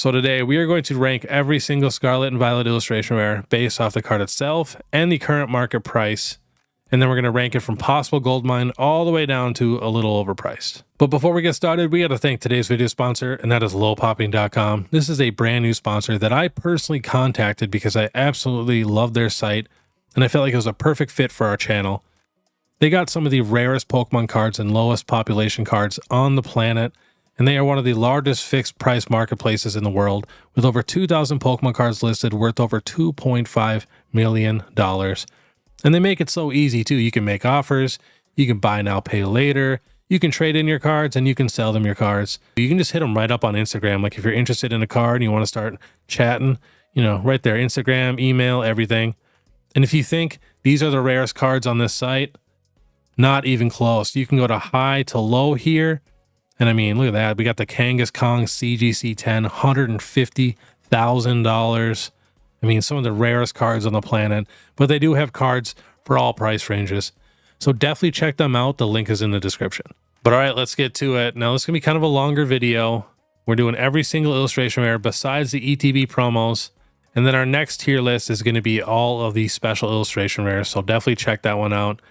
So today we are going to rank every single Scarlet and Violet illustration rare based off the card itself and the current market price. And then we're going to rank it from possible gold mine all the way down to a little overpriced. But before we get started, we got to thank today's video sponsor, and that is lowpopping.com. This is a brand new sponsor that I personally contacted because I absolutely love their site and I felt like it was a perfect fit for our channel. They got some of the rarest Pokemon cards and lowest population cards on the planet, and they are one of the largest fixed price marketplaces in the world with over 2,000 Pokemon cards listed worth over $2.5 million. And they make it so easy too. You can make offers, you can buy now, pay later, you can trade in your cards, and you can sell them your cards. You can just hit them right up on Instagram. Like if you're interested in a card and you want to start chatting, you know, right there, Instagram, email, everything. And if you think these are the rarest cards on this site, not even close. You can go to high to low here. And I mean, look at that. We got the Kangaskhan CGC 10, $150,000. I mean, some of the rarest cards on the planet, but they do have cards for all price ranges. So definitely check them out. The link is in the description. But all right, let's get to it. Now, this is going to be kind of a longer video. We're doing every single illustration rare besides the ETB promos. And then our next tier list is going to be all of these special illustration rares. So definitely check that one out.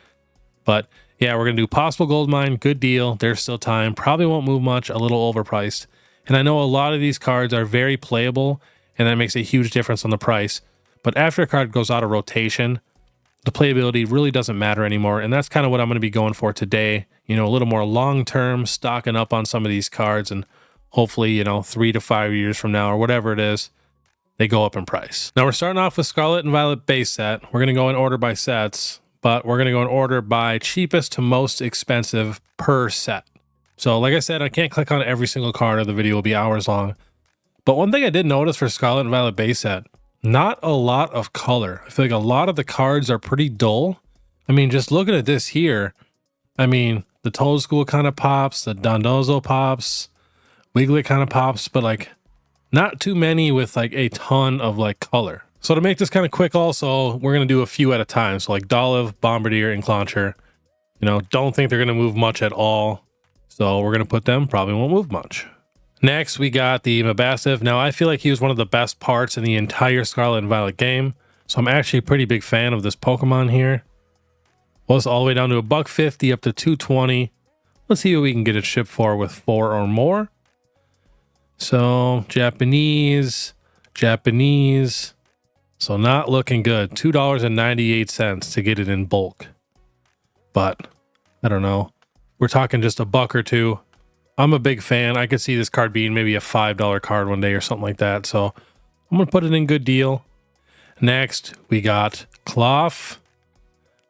But yeah, we're going to do possible gold mine. Good deal. There's still time. Probably won't move much. A little overpriced. And I know a lot of these cards are very playable, and that makes a huge difference on the price. But after a card goes out of rotation, the playability really doesn't matter anymore. And that's kind of what I'm going to be going for today. You know, a little more long-term, stocking up on some of these cards, and hopefully, you know, 3 to 5 years from now or whatever it is, they go up in price. Now we're starting off with Scarlet and Violet base set. We're going to go in order by sets, but we're going to go in order by cheapest to most expensive per set. So like I said, I can't click on every single card or the video will be hours long. But one thing I did notice for Scarlet and Violet base set, not a lot of color. I feel like a lot of the cards are pretty dull. I mean, just looking at this here, I mean, the Toadstool kind of pops, the Dondozo pops, Wiglet kind of pops, but like not too many with like a ton of like color. So to make this kind of quick also, we're going to do a few at a time. So like Dolliv, Bombardier, and Clauncher, you know, don't think they're going to move much at all. So we're going to put them, probably won't move much. Next, we got the Mabastive. Now, I feel like he was one of the best parts in the entire Scarlet and Violet game. So I'm actually a pretty big fan of this Pokemon here. Was all the way down to $150 up to $220. Let's see what we can get it shipped for with 4 or more. So Japanese. So not looking good. $2.98 to get it in bulk. But I don't know. We're talking just a buck or two. I'm a big fan. I could see this card being maybe a $5 card one day or something like that. So I'm going to put it in good deal. Next, we got Cloth.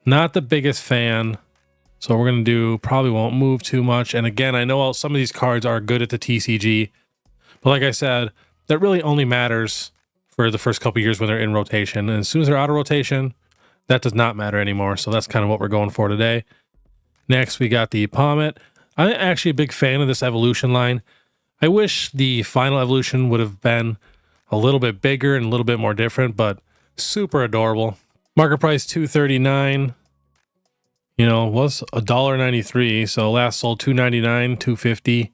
Not the biggest fan. So we're going to do, probably won't move too much. And again, I know some of these cards are good at the TCG. But like I said, that really only matters for the first couple years when they're in rotation. And as soon as they're out of rotation, that does not matter anymore. So that's kind of what we're going for today. Next, we got the Pommet. I'm actually a big fan of this evolution line. I wish the final evolution would have been a little bit bigger and a little bit more different, but super adorable. Market price $239. You know, was $1.93. So last sold $2.99, $2.50.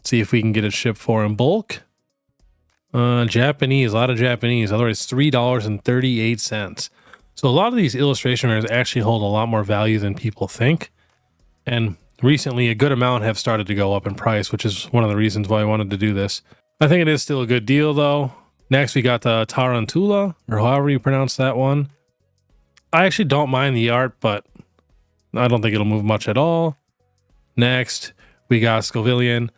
See if we can get it shipped for in bulk. Japanese, a lot of Japanese. Otherwise, $3.38. So a lot of these illustration rares actually hold a lot more value than people think. And recently, a good amount have started to go up in price, which is one of the reasons why I wanted to do this. I think it is still a good deal, though. Next, we got the Tarantula, or however you pronounce that one. I actually don't mind the art, but I don't think it'll move much at all. Next, we got Scovillian.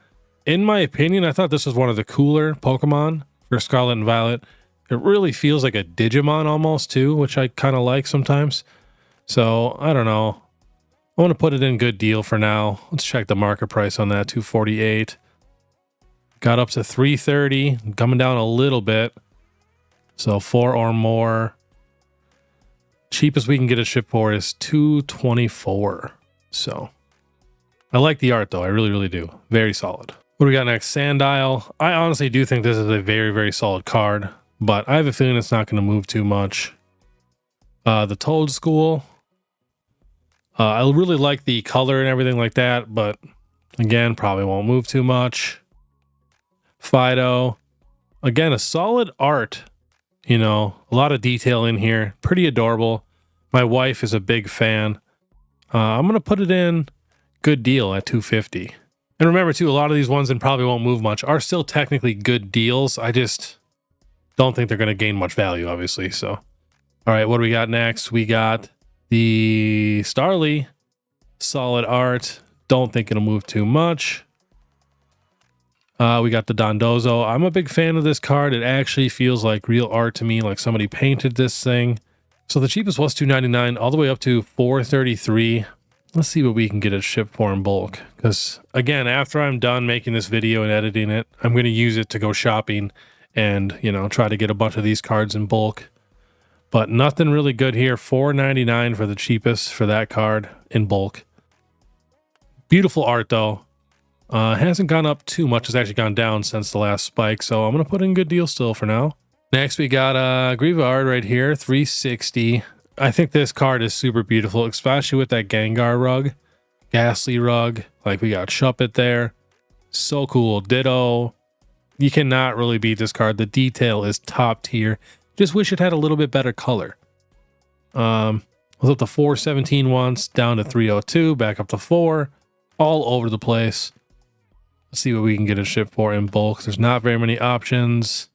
In my opinion, I thought this was one of the cooler Pokemon for Scarlet and Violet. It really feels like a Digimon almost, too, which I kind of like sometimes. So, I don't know. I want to put it in good deal for now. Let's check the market price on that, $248. Got up to $330, coming down a little bit. So 4 or more. Cheapest we can get it shipped for is $224. So I like the art though. I really do. Very solid. What do we got next? Sandile. I honestly do think this is a very solid card, but I have a feeling it's not going to move too much. The Toadstool. I really like the color and everything like that, but again, probably won't move too much. Fido. Again, a solid art, you know, a lot of detail in here, pretty adorable. My wife is a big fan. I'm going to put it in good deal at $250. And remember too, a lot of these ones that probably won't move much are still technically good deals. I just don't think they're going to gain much value, obviously. So, all right, what do we got next? We got the Starly, solid art. Don't think it'll move too much. We got the Dondozo. I'm a big fan of this card. It actually feels like real art to me, like somebody painted this thing. So the cheapest was $299 all the way up to $433. Let's see what we can get it shipped for in bulk. Because again, after I'm done making this video and editing it, I'm going to use it to go shopping and, you know, try to get a bunch of these cards in bulk. But nothing really good here. $499 for the cheapest for that card in bulk. Beautiful art though. Hasn't gone up too much. It's actually gone down since the last spike. So I'm going to put in good deal still for now. Next, we got Grieva art right here, $360. I think this card is super beautiful, especially with that Gengar rug, Ghastly rug. Like we got Shuppet there. So cool. Ditto. You cannot really beat this card. The detail is top tier. Just wish it had a little bit better color. Was up to 417 once, down to 302, back up to 4. All over the place. Let's see what we can get it shipped for in bulk. There's not very many options.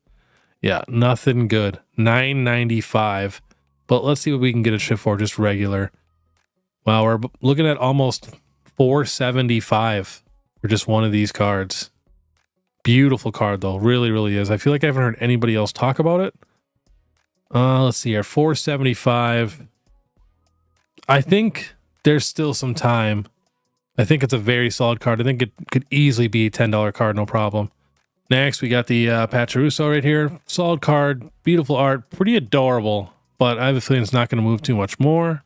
Yeah, nothing good. $9.95. But let's see what we can get it shipped for just regular. Wow, we're looking at almost $475 for just one of these cards. Beautiful card though. Really, really is. I feel like I haven't heard anybody else talk about it. Let's see here. $475. I think there's still some time. I think it's a very solid card. I think it could easily be a $10 card, no problem. Next, we got the Pachirisu right here. Solid card, beautiful art, pretty adorable, but I have a feeling it's not going to move too much more.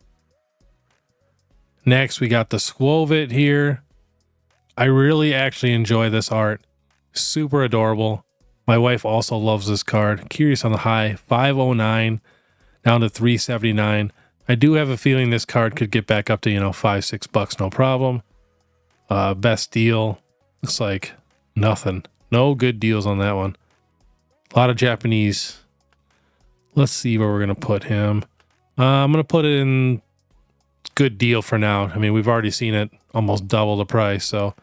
Next, we got the Squovit here. I really actually enjoy this art. Super adorable. My wife also loves this card. Curious on the high, 509 down to 379. I do have a feeling this card could get back up to, you know, $5-6, no problem. Best deal. Looks like nothing. No good deals on that one. A lot of Japanese. Let's see where we're going to put him. I'm going to put it in good deal for now. I mean, we've already seen it almost double the price. So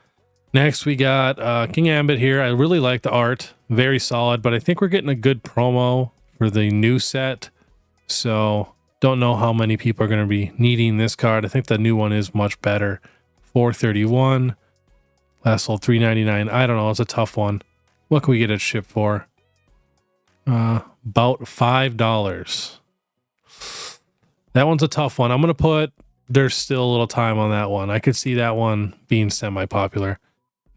next we got King Ambit here. I really like the art. Very solid, but I think we're getting a good promo for the new set. So don't know how many people are going to be needing this card. I think the new one is much better. $431. Last sold $399. I don't know. It's a tough one. What can we get it shipped for? About $5. That one's a tough one. I'm going to put, there's still a little time on that one. I could see that one being semi-popular.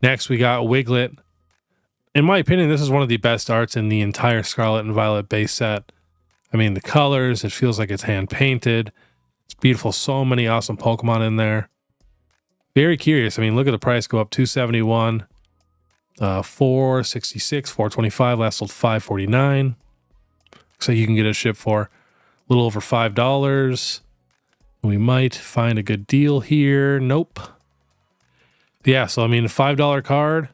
Next, we got Wiglet. In my opinion, this is one of the best arts in the entire Scarlet and Violet base set. I mean, the colors, it feels like it's hand-painted. It's beautiful. So many awesome Pokemon in there. Very curious. I mean, look at the price go up. $271, $466, $425. Last sold $549. Looks like you can get it shipped for a little over $5. We might find a good deal here. Nope. Yeah, so I mean, a $5 card.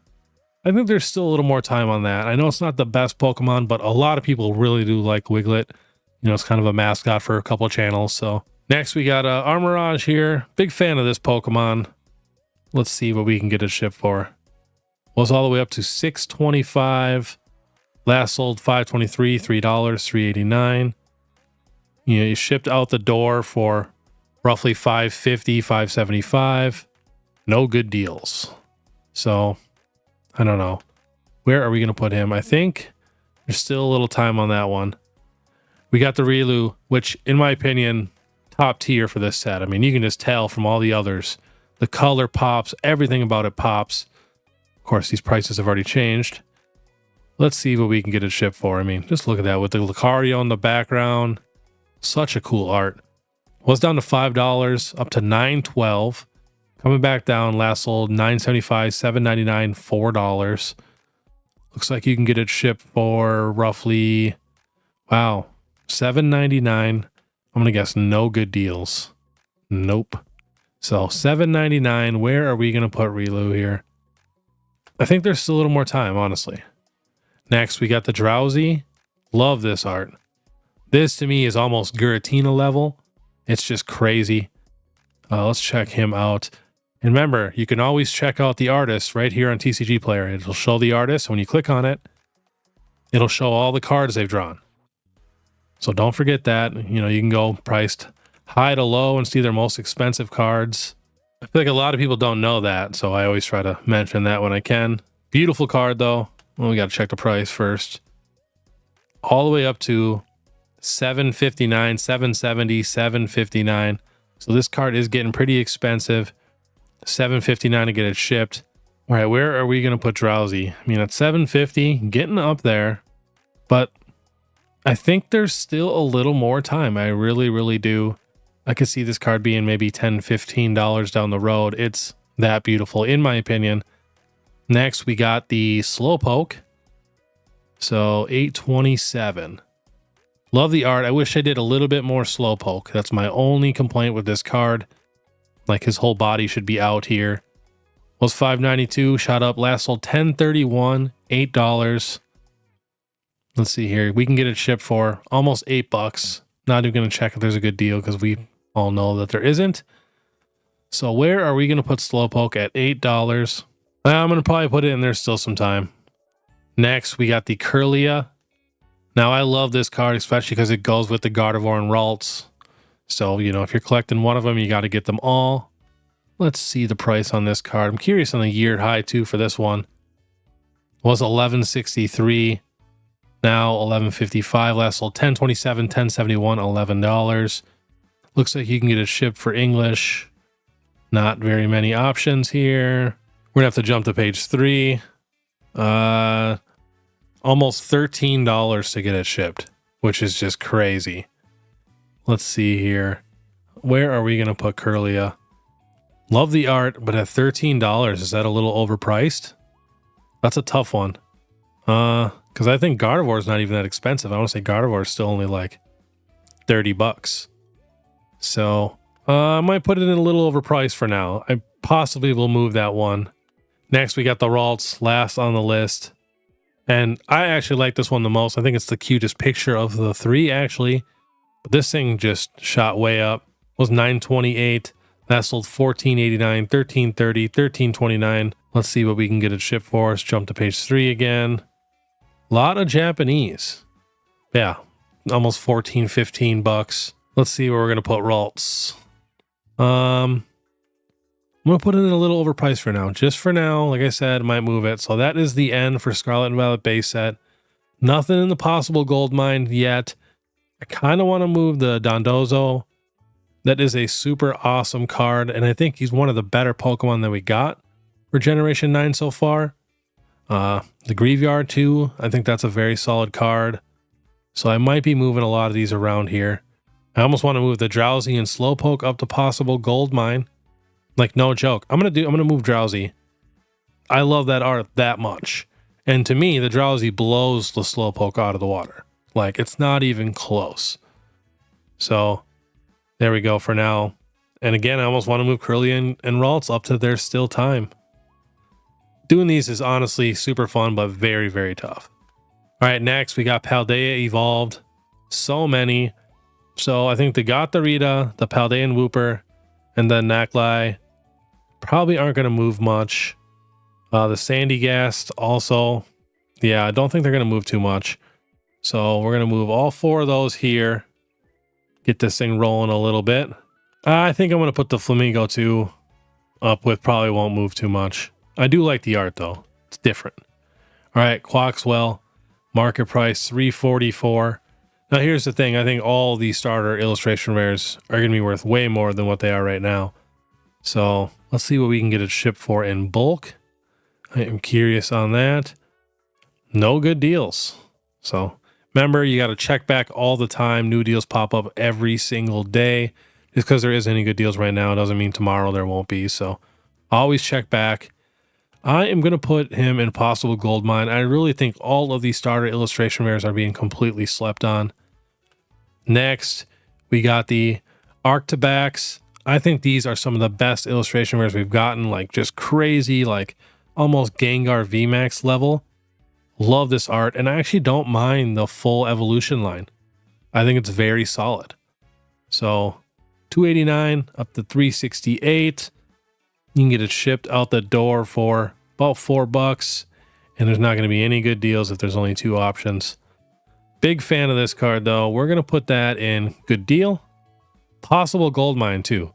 I think there's still a little more time on that. I know it's not the best Pokemon, but a lot of people really do like Wiglet. You know, it's kind of a mascot for a couple channels. So next we got Armorage here. Big fan of this Pokemon. Let's see what we can get it shipped for. Was all the way up to $625. Last sold $523, $3, $389. You know, you shipped out the door for roughly $550, $575. No good deals. So I don't know. Where are we going to put him? I think there's still a little time on that one. We got the Riolu, which in my opinion, top tier for this set. I mean, you can just tell from all the others. The color pops. Everything about it pops. Of course, these prices have already changed. Let's see what we can get it shipped for. I mean, just look at that with the Lucario in the background. Such a cool art. Was down to $5, up to $9.12. Coming back down, last sold $9.75, $7.99, $4. Looks like you can get it shipped for roughly, wow, $7.99. I'm going to guess no good deals. Nope. So $7.99, where are we going to put Riolu here? I think there's still a little more time, honestly. Next, we got the Drowsy. Love this art. This to me is almost Giratina level. It's just crazy. Let's check him out. And remember, you can always check out the artist right here on TCG Player. It'll show the artist. When you click on it, it'll show all the cards they've drawn. So don't forget that. You know, you can go priced high to low and see their most expensive cards. I feel like a lot of people don't know that, so I always try to mention that when I can. Beautiful card, though. Well, we got to check the price first. All the way up to $759, $770, $759. So this card is getting pretty expensive. $759 to get it shipped. All right, where are we going to put Drowsy? I mean, at $750, getting up there. But I think there's still a little more time. I really, really do. I could see this card being maybe $10, $15 down the road. It's that beautiful, in my opinion. Next, we got the Slowpoke. So $827. Love the art. I wish I did a little bit more Slowpoke. That's my only complaint with this card. Like, his whole body should be out here. Was $592, shot up, last sold $1031, $8. Let's see here. We can get it shipped for almost $8. Not even going to check if there's a good deal because we all know that there isn't. So where are we going to put Slowpoke at $8? I'm going to probably put it in there still some time. Next, we got the Curlia. Now, I love this card, especially because it goes with the Gardevoir and Ralts. So, you know, if you're collecting one of them, you got to get them all. Let's see the price on this card. I'm curious on the year high, too, for this one. Was $11.63. Now $11.55. Last sold $10.27, $10.71, $11. Looks like you can get it shipped for English. Not very many options here. We're gonna have to jump to page 3. Almost $13 to get it shipped, which is just crazy. Let's see here. Where are we gonna put Curlia? Love the art, but at $13, is that a little overpriced? That's a tough one. Because I think Gardevoir is not even that expensive. I want to say Gardevoir is still only like $30. So I might put it in a little overpriced for now. I possibly will move that one. Next, we got the Ralts, last on the list. And I actually like this one the most. I think it's the cutest picture of the 3, actually. But this thing just shot way up. It was $928. That sold $14.89, $13.30, $13.29. Let's see what we can get it shipped for. Let's jump to page 3 again. A lot of Japanese. Yeah, almost $14, $15. Let's see where we're going to put Ralts. I'm going to put it in a little overpriced for now. Just for now, like I said, I might move it. So that is the end for Scarlet and Violet base set. Nothing in the possible gold mine yet. I kind of want to move the Dondozo. That is a super awesome card, and I think he's one of the better Pokemon that we got for Generation 9 so far. The Graveyard too, I think that's a very solid card. So I might be moving a lot of these around here. I almost want to move the Drowsy and Slowpoke up to possible gold mine. Like, no joke. I'm gonna move Drowsy. I love that art that much. And to me, the Drowsy blows the Slowpoke out of the water. Like, it's not even close. So there we go for now. And again, I almost want to move Curly and Ralts up to their still time. Doing these is honestly super fun, but very, very tough. All right, next we got Paldea evolved. So many. So I think the Gothorita, the Paldean Wooper, and the Nacli probably aren't going to move much. The Sandygast also. Yeah, I don't think they're going to move too much. So we're going to move all 4 of those here. Get this thing rolling a little bit. I think I'm going to put the Flamingo 2 up with, probably won't move too much. I do like the art though. It's different. All right, Quaxwell, market price $344. Now here's the thing. I think all these starter illustration rares are going to be worth way more than what they are right now. So let's see what we can get it shipped for in bulk. I am curious on that. No good deals. So remember, you got to check back all the time. New deals pop up every single day. Just because there isn't any good deals right now doesn't mean tomorrow there won't be. So always check back. I am going to put him in possible gold mine. I really think all of these starter illustration rares are being completely slept on. Next, we got the Arctobax. I think these are some of the best illustration rares we've gotten. Like, just crazy, like almost Gengar VMAX level. Love this art, and I actually don't mind the full evolution line. I think it's very solid. So $289 up to $368. You can get it shipped out the door for about $4, and there's not going to be any good deals if there's only 2 options. Big fan of this card though. We're going to put that in good deal. Possible gold mine too.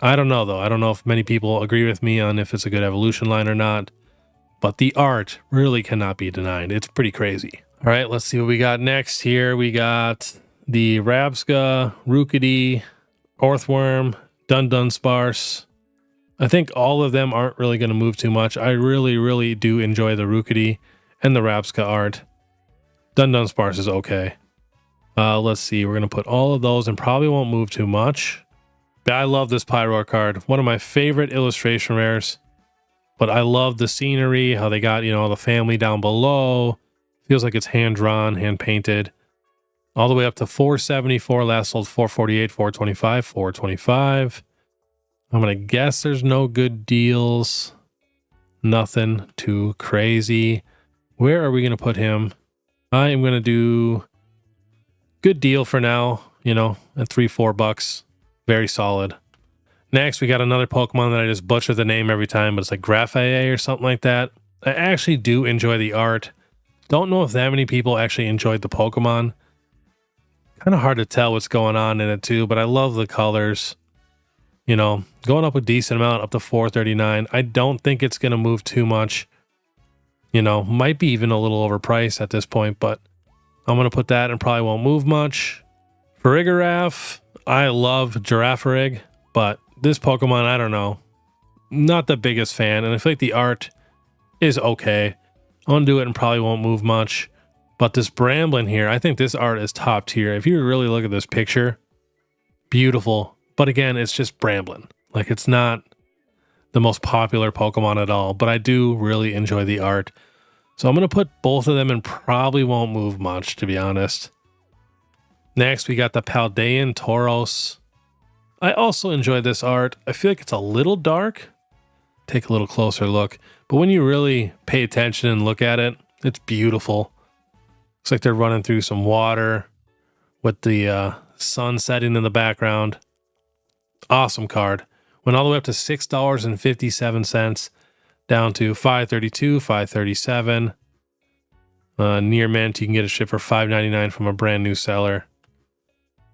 I don't know though. I don't know if many people agree with me on if it's a good evolution line or not, but the art really cannot be denied. It's pretty crazy. All right, let's see what we got next here. We got the Rabska, Rookity, Orthworm, Dunsparce. I think all of them aren't really going to move too much. I really do enjoy the Rookity and the Rabska art. Dunsparce is okay. Let's see. We're going to put all of those and probably won't move too much. I love this Pyroar card. One of my favorite illustration rares. But I love the scenery, how they got, you know, the family down below. Feels like it's hand-drawn, hand-painted. All the way up to $474. Last sold $448, $425, $425. I'm going to guess there's no good deals. Nothing too crazy. Where are we going to put him? I am going to do good deal for now, you know, at $3-4. Very solid. Next, we got another Pokemon that I just butcher the name every time, but it's like Graffaye or something like that. I actually do enjoy the art. Don't know if that many people actually enjoyed the Pokemon. Kind of hard to tell what's going on in it too, but I love the colors. You know, going up a decent amount, up to $439. I don't think it's going to move too much. You know, might be even a little overpriced at this point, but I'm going to put that and probably won't move much. Farigiraf, I love Girafarig, but this Pokemon, I don't know. Not the biggest fan, and I feel like the art is okay. I'll do it and probably won't move much. But this Bramblin here, I think this art is top tier. If you really look at this picture, beautiful. But again, it's just Bramblin. Like, it's not the most popular Pokemon at all, but I do really enjoy the art. So I'm going to put both of them and probably won't move much, to be honest. Next, we got the Paldean Tauros. I also enjoy this art. I feel like it's a little dark. Take a little closer look. But when you really pay attention and look at it, it's beautiful. Looks like they're running through some water with the sun setting in the background. Awesome card. Went all the way up to $6.57, down to $5.32, $5.37. Near mint, you can get a ship for $5.99 from a brand new seller.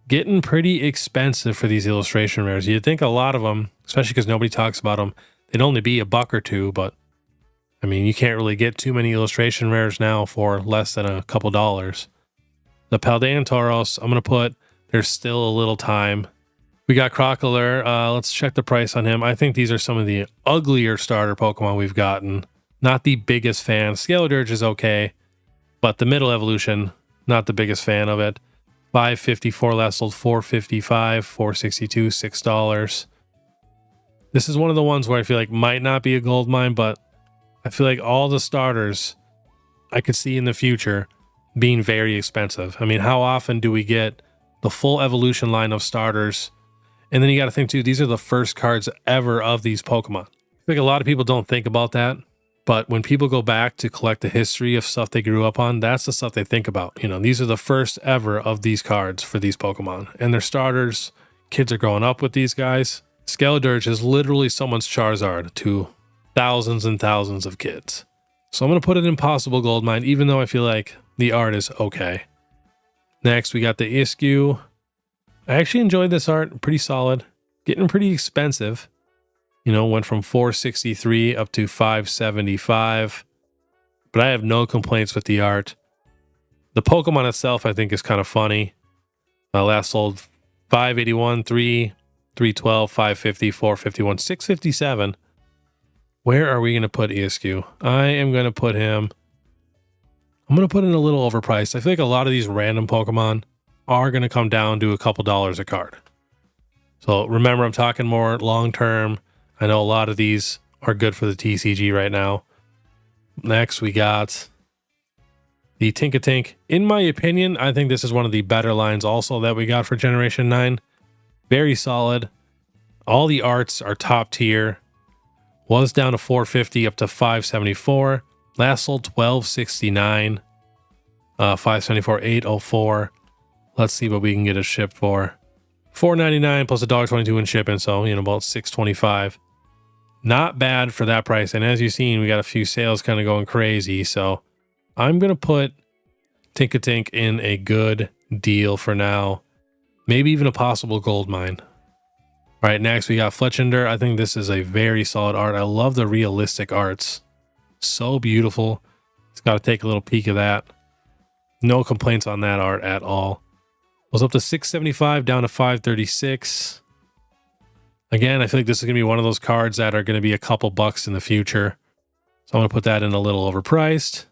Getting pretty expensive for these illustration rares. You'd think a lot of them, especially because nobody talks about them, they'd only be $1 or $2, but I mean, you can't really get too many illustration rares now for less than a couple dollars. The Paldean Tauros, I'm going to put, there's still a little time. We got Crocodile. Let's check the price on him. I think these are some of the uglier starter Pokemon we've gotten. Not the biggest fan. Scaladurge is okay, but the middle evolution, not the biggest fan of it. $5.54, last sold $4.55, $4.62, $6. This is one of the ones where I feel like might not be a gold mine, but I feel like all the starters I could see in the future being very expensive. I mean, how often do we get the full evolution line of starters? And then you got to think too, these are the first cards ever of these Pokemon. I think a lot of people don't think about that, but when people go back to collect the history of stuff they grew up on, that's the stuff they think about. You know, these are the first ever of these cards for these Pokemon, and they're starters. Kids are growing up with these guys. Scaladurge is literally someone's Charizard to thousands and thousands of kids. So I'm going to put it in Possible Gold Mine, even though I feel like the art is okay. Next, we got the Iskew. I actually enjoyed this art, pretty solid. Getting pretty expensive. You know, went from $463 up to $575. But I have no complaints with the art. The Pokemon itself, I think, is kind of funny. Last sold $581, $312, $550, $451, $657. Where are we going to put Iskew? I am going to put him... I'm going to put in a little overpriced. I feel like a lot of these random Pokemon are going to come down to a couple dollars a card. So remember, I'm talking more long-term. I know a lot of these are good for the TCG right now. Next, we got the Tinkatink. In my opinion, I think this is one of the better lines also that we got for Generation 9. Very solid. All the arts are top tier. Was down to $450 up to $574. Last sold 1269. 574, 804. Let's see what we can get it shipped for. $4.99 plus $1.22 in shipping, so about $6.25. Not bad for that price. And as you've seen, we got a few sales kind of going crazy. So I'm gonna put Tink in a good deal for now. Maybe even a possible gold mine. All right, next we got Fletchender. I think this is a very solid art. I love the realistic arts. So beautiful. It's got to take a little peek of that. No complaints on that art at all. Was up to 675 down to 536. Again, I feel like this is going to be one of those cards that are going to be a couple bucks in the future. So I'm going to put that in a little overpriced.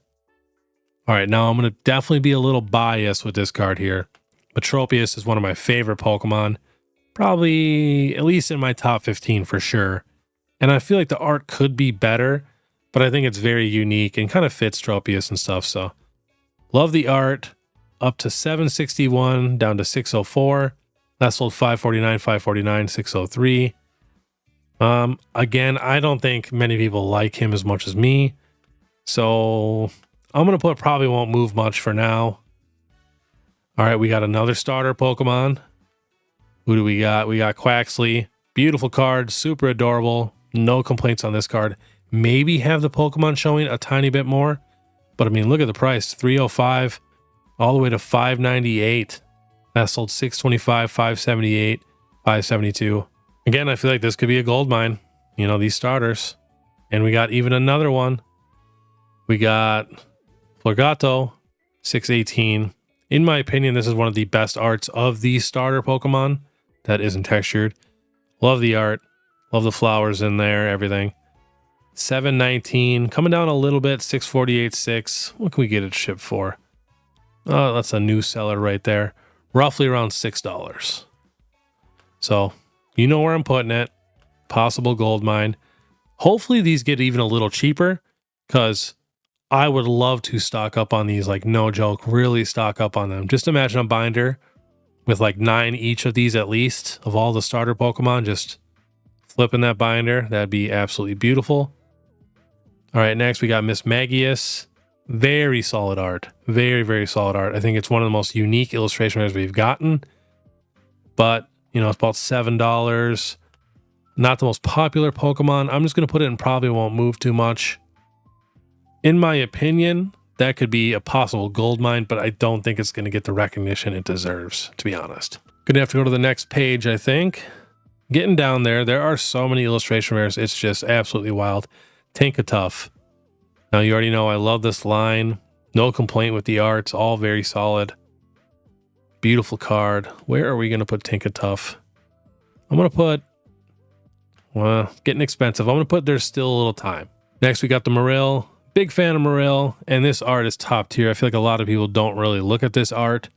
All right, now I'm going to definitely be a little biased with this card here. Metropius is one of my favorite Pokemon. Probably at least in my top 15 for sure. And I feel like the art could be better, but I think it's very unique and kind of fits Tropius and stuff. So love the art. Up to 761 down to 604. That sold 549, 549, 603. Again, I don't think many people like him as much as me. So I'm going to put probably won't move much for now. All right, we got another starter Pokemon. Who do we got? We got Quaxley. Beautiful card, super adorable. No complaints on this card. Maybe have the Pokemon showing a tiny bit more. But I mean, look at the price, $305 all the way to $598. That sold $625, $578, $572. Again, I feel like this could be a gold mine. These starters. And we got even another one. We got Florgato, $618. In my opinion, this is one of the best arts of the starter Pokemon that isn't textured. Love the art. Love the flowers in there, everything. $719. Coming down a little bit, $648.6. What can we get it shipped for? Oh, that's a new seller right there. Roughly around $6. So, you know where I'm putting it. Possible gold mine. Hopefully these get even a little cheaper, because I would love to stock up on these, like no joke, really stock up on them. Just imagine a binder with like 9 each of these at least, of all the starter Pokemon, just flipping that binder. That'd be absolutely beautiful. All right, next we got Miss Magius. Very solid art. Very, very solid art. I think it's one of the most unique illustration rares we've gotten. But, it's about $7. Not the most popular Pokemon. I'm just going to put it in probably won't move too much. In my opinion, that could be a possible gold mine, but I don't think it's going to get the recognition it deserves, to be honest. Gonna have to go to the next page, I think. Getting down there, there are so many illustration rares. It's just absolutely wild. Tinkatuff. Now, you already know I love this line. No complaint with the arts. All very solid. Beautiful card. Where are we going to put Tinkatuff? I'm going to put... Well, getting expensive. I'm going to put there's still a little time. Next, we got the Marill. Big fan of Marill. And this art is top tier. I feel like a lot of people don't really look at this art.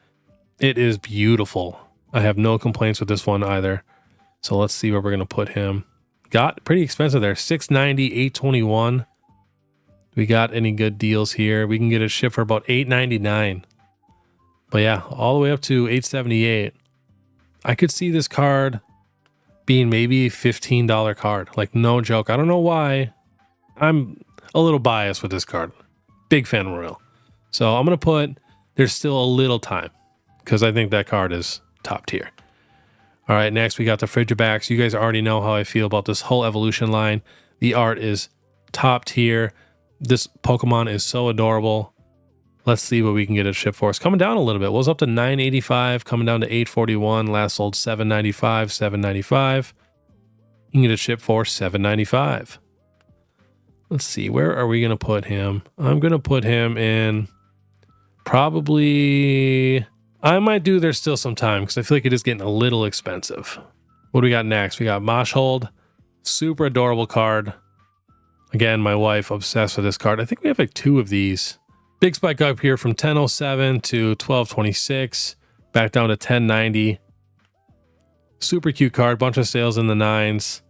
It is beautiful. I have no complaints with this one either. So let's see where we're going to put him. Got pretty expensive there. $690, $821. We got any good deals here? We can get it shipped for about $8.99. But yeah, all the way up to $8.78. I could see this card being maybe a $15 card. Like, no joke. I don't know why. I'm a little biased with this card. Big fan of Marill. So I'm going to put there's still a little time, because I think that card is top tier. All right, next we got the Frigibacks. You guys already know how I feel about this whole evolution line. The art is top tier. This Pokemon is so adorable. Let's see what we can get it shipped for. It's coming down a little bit. It was up to $985, coming down to $841. Last sold $795, $795. You can get it shipped for $795. Let's see, where are we going to put him? I'm going to put him in probably... I might do There's Still Some Time, because I feel like it is getting a little expensive. What do we got next? We got Moshhold. Super adorable card. Again, my wife obsessed with this card. I think we have like 2 of these. Big spike up here from 1007 to 1226. Back down to 1090. Super cute card. Bunch of sales in the 9s.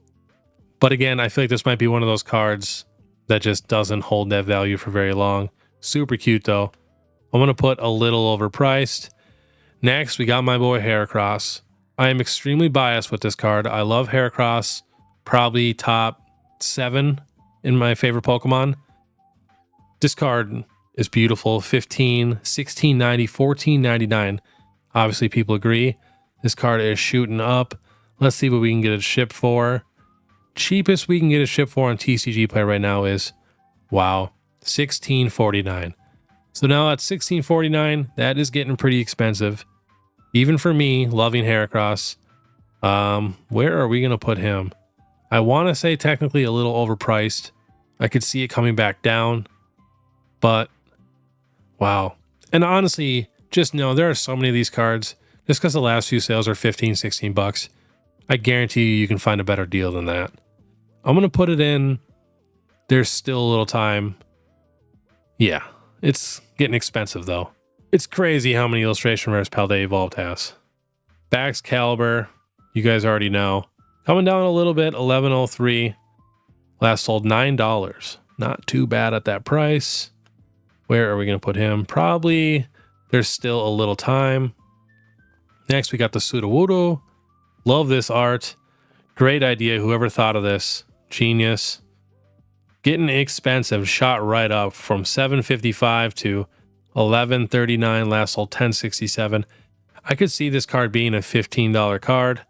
But again, I feel like this might be one of those cards that just doesn't hold that value for very long. Super cute though. I'm going to put a little overpriced. Next, we got my boy Heracross. I am extremely biased with this card. I love Heracross. Probably top 7 in my favorite Pokemon. This card is beautiful. 15, 16.90, 14.99. Obviously, people agree. This card is shooting up. Let's see what we can get it shipped for. Cheapest we can get it shipped for on TCG Play right now is, wow, $16.49. So now at $16.49, that is getting pretty expensive. Even for me, loving Heracross. Where are we going to put him? I want to say technically a little overpriced. I could see it coming back down. But, wow. And honestly, just know there are so many of these cards. Just because the last few sales are 15, 16 bucks. I guarantee you can find a better deal than that. I'm going to put it in. There's still a little time. Yeah, it's getting expensive though. It's crazy how many illustration rares Paldea Evolved has. Bax Caliber, you guys already know. Coming down a little bit, 1103. Last sold $9. Not too bad at that price. Where are we going to put him? Probably there's still a little time. Next, we got the Sudowoodo. Love this art. Great idea. Whoever thought of this. Genius. Getting expensive. Shot right up from $7.55 to $11.39. Last sold $10.67. I could see this card being a $15 card.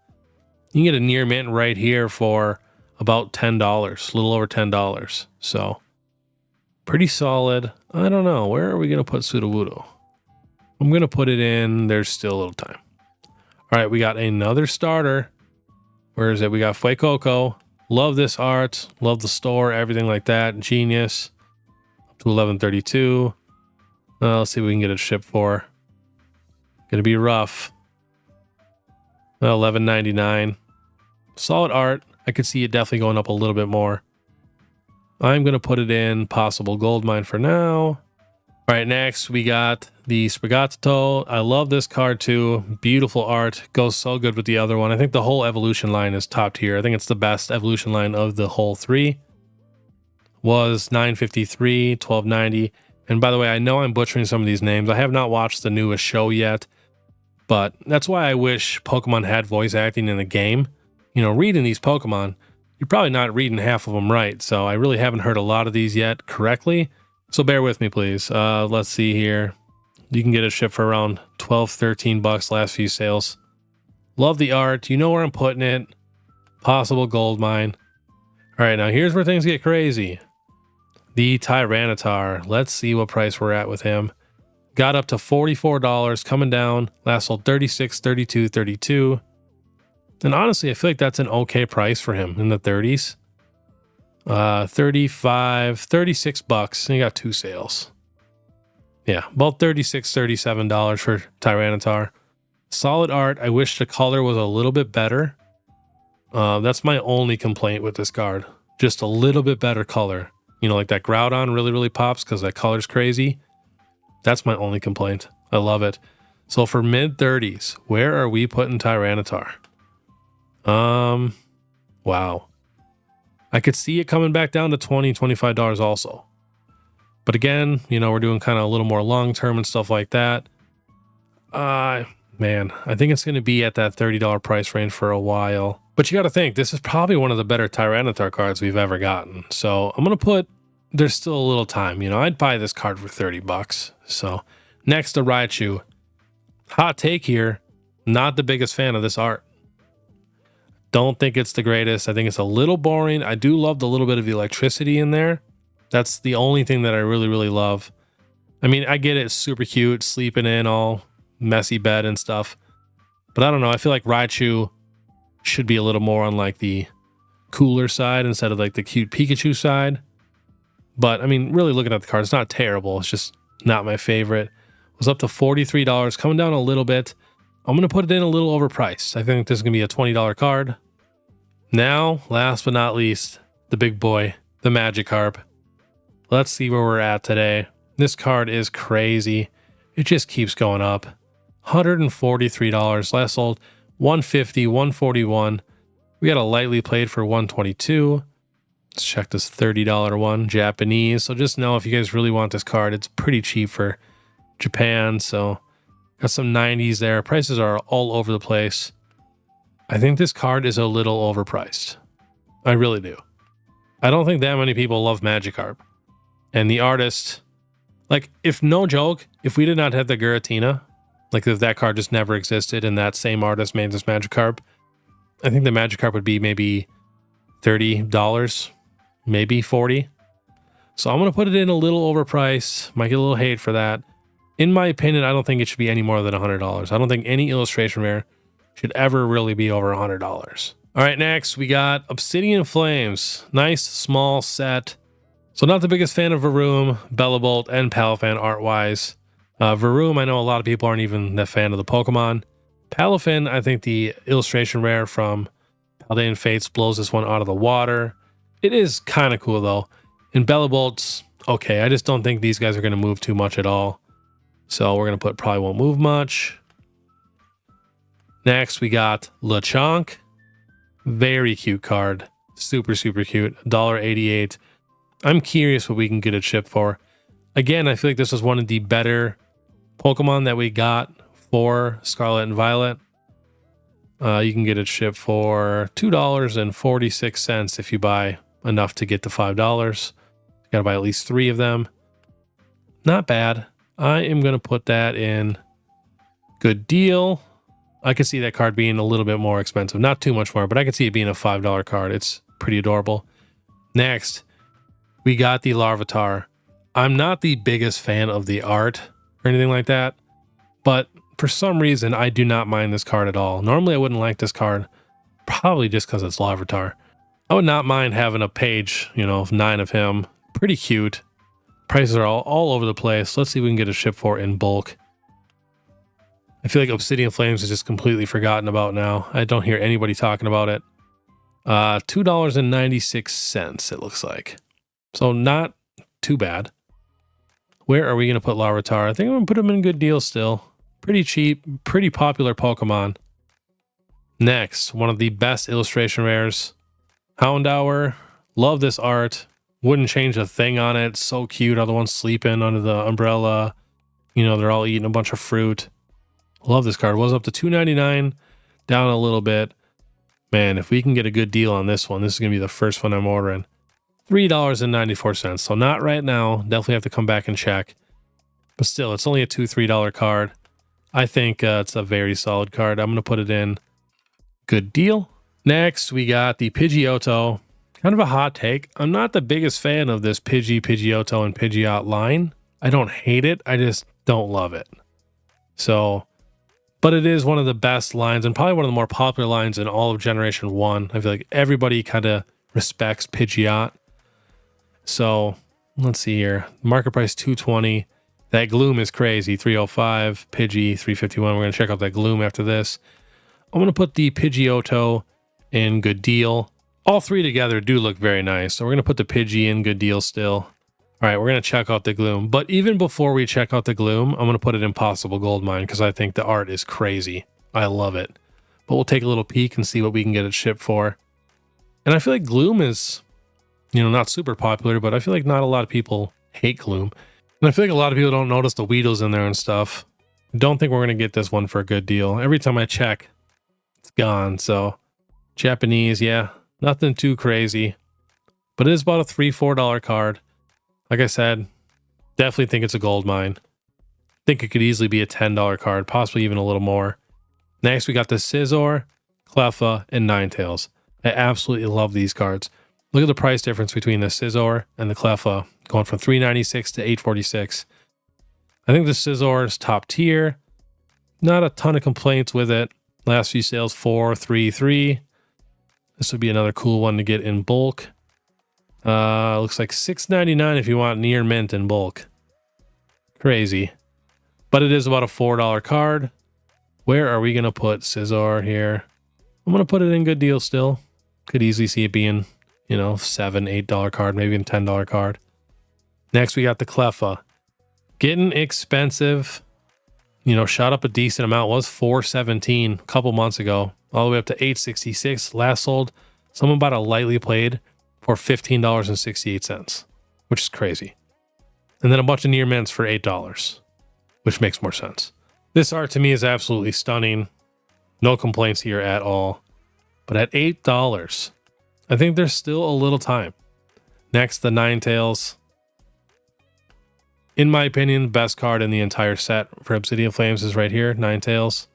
You can get a near mint right here for about $10. A little over $10. So, pretty solid. I don't know. Where are we going to put Sudowoodo? I'm going to put it in. There's still a little time. All right, we got another starter. Where is it? We got Fuecoco. Love this art. Love the store. Everything like that. Genius. Up to $11.32. Let's see what we can get it shipped for. Gonna be rough. $11.99. Solid art. I could see it definitely going up a little bit more. I'm gonna put it in possible gold mine for now. All right, next we got the Sprigatito. I love this card too. Beautiful art. Goes so good with the other one. I think the whole evolution line is top tier. I think it's the best evolution line of the whole three. Was $9.53, $12.90. And by the way, I know I'm butchering some of these names. I have not watched the newest show yet, but that's why I wish Pokemon had voice acting in the game. You know, reading these Pokemon, you're probably not reading half of them right. So I really haven't heard a lot of these yet correctly. So bear with me, please. Let's see here. You can get it shipped for around 12, 13 bucks last few sales. Love the art. You know where I'm putting it. Possible gold mine. All right, now here's where things get crazy. The Tyranitar. Let's see what price we're at with him. Got up to $44, coming down. Last sold $36, $32, $32. And honestly, I feel like that's an okay price for him in the 30s. 35, 36 bucks. And you got two sales. Yeah, about $36, $37 for Tyranitar. Solid art. I wish the color was a little bit better. That's my only complaint with this card. Just a little bit better color. You know, like that Groudon really, really pops because that color's crazy. That's my only complaint. I love it. So for mid-30s, where are we putting Tyranitar? Wow. I could see it coming back down to $20, $25 also. But again, you know, we're doing kind of a little more long-term and stuff like that. Man, I think it's going to be at that $30 price range for a while. But you got to think, this is probably one of the better Tyranitar cards we've ever gotten. So I'm going to put, there's still a little time. You know, I'd buy this card for 30 bucks. So next to Raichu. Hot take here. Not the biggest fan of this art. Don't think it's the greatest. I think it's a little boring. I do love the little bit of electricity in there. That's the only thing that I really, really love. I mean, I get it. It's super cute. Sleeping in all messy bed and stuff. But I don't know. I feel like Raichu should be a little more on like the cooler side instead of like the cute Pikachu side. But I mean, really looking at the card, it's not terrible. It's just not my favorite. It was up to $43, coming down a little bit. I'm going to put it in a little overpriced. I think this is going to be a $20 card. Now, last but not least, the big boy, the Magikarp. Let's see where we're at today. This card is crazy. It just keeps going up. $143. Last sold $150, $141. We got a lightly played for $122. Let's check this $30 one, Japanese. So just know if you guys really want this card, it's pretty cheap for Japan. So got some 90s there. Prices are all over the place. I think this card is a little overpriced. I really do. I don't think that many people love Magikarp. And the artist, Like, if no joke, if we did not have the Giratina, like if that card just never existed and that same artist made this Magikarp, I think the Magikarp would be maybe $30, maybe 40. So I'm going to put it in a little overpriced. Might get a little hate for that. In my opinion, I don't think it should be any more than $100. I don't think any illustration rare should ever really be over $100. All right, next we got Obsidian Flames. Nice small set. So not the biggest fan of Varoom, Bellabolt, and Palafin art-wise. Varoom, I know a lot of people aren't even that fan of the Pokemon. Palafin, I think the illustration rare from Paldean Fates blows this one out of the water. It is kind of cool though. And Bellabolt's okay. I just don't think these guys are going to move too much at all. So we're going to put probably won't move much. Next, we got Lechonk. Very cute card. Super, super cute. $1.88. I'm curious what we can get it shipped for. Again, I feel like this was one of the better Pokemon that we got for Scarlet and Violet. You can get it shipped for $2.46 if you buy enough to get to $5. You got to buy at least 3 of them. Not bad. I am going to put that in good deal. I could see that card being a little bit more expensive. Not too much more, but I could see it being a $5 card. It's pretty adorable. Next, we got the Larvitar. I'm not the biggest fan of the art or anything like that, but for some reason, I do not mind this card at all. Normally, I wouldn't like this card, probably just because it's Larvitar. I would not mind having a page, of 9 of him. Pretty cute. Prices are all over the place. Let's see if we can get a ship for it in bulk. I feel like Obsidian Flames is just completely forgotten about now. I don't hear anybody talking about it. $2.96, it looks like. So not too bad. Where are we going to put Larvitar? I think I'm going to put him in a good deal still. Pretty cheap, pretty popular Pokemon. Next, one of the best illustration rares. Houndour. Love this art. Wouldn't change a thing on it. So cute. Other ones sleeping under the umbrella. They're all eating a bunch of fruit. Love this card. Was up to $2.99. Down a little bit. Man, if we can get a good deal on this one, this is going to be the first one I'm ordering. $3.94. So not right now. Definitely have to come back and check. But still, it's only a $2, $3 card. I think it's a very solid card. I'm going to put it in good deal. Next, we got the Pidgeotto. Kind of a hot take. I'm not the biggest fan of this Pidgeotto, and Pidgeot line. I don't hate it. I just don't love it. So, but it is one of the best lines and probably one of the more popular lines in all of Generation 1. I feel like everybody kind of respects Pidgeot. So, let's see here. Market price $220. That Gloom is crazy. $305. Pidgey $351. We're going to check out that Gloom after this. I'm going to put the Pidgeotto in good deal. All 3 together do look very nice. So we're going to put the Pidgey in good deal still. All right, we're going to check out the Gloom. But even before we check out the Gloom, I'm going to put it in Possible Goldmine because I think the art is crazy. I love it. But we'll take a little peek and see what we can get it shipped for. And I feel like Gloom is, not super popular, but I feel like not a lot of people hate Gloom. And I feel like a lot of people don't notice the Weedles in there and stuff. Don't think we're going to get this one for a good deal. Every time I check, it's gone. So Japanese, yeah, nothing too crazy. But it is about a $3, $4 card. Like I said, definitely think it's a gold mine. Think it could easily be a $10 card, possibly even a little more. Next, we got the Scizor, Cleffa, and Ninetales. I absolutely love these cards. Look at the price difference between the Scizor and the Cleffa, going from $3.96 to $8.46. I think the Scizor is top tier. Not a ton of complaints with it. Last few sales, 4, 3, 3. This would be another cool one to get in bulk. Looks like $6.99 if you want near mint in bulk. Crazy. But it is about a $4 card. Where are we going to put Scizor here? I'm going to put it in good deal still. Could easily see it being, $7, $8 card, maybe a $10 card. Next, we got the Cleffa. Getting expensive. Shot up a decent amount. Was $4.17 a couple months ago. All the way up to $8.66. Last sold, someone bought a lightly played for $15.68, which is crazy. And then a bunch of near mints for $8, which makes more sense. This art to me is absolutely stunning. No complaints here at all. But at $8, I think there's still a little time. Next, the Ninetales. In my opinion, best card in the entire set for Obsidian Flames is right here. Ninetales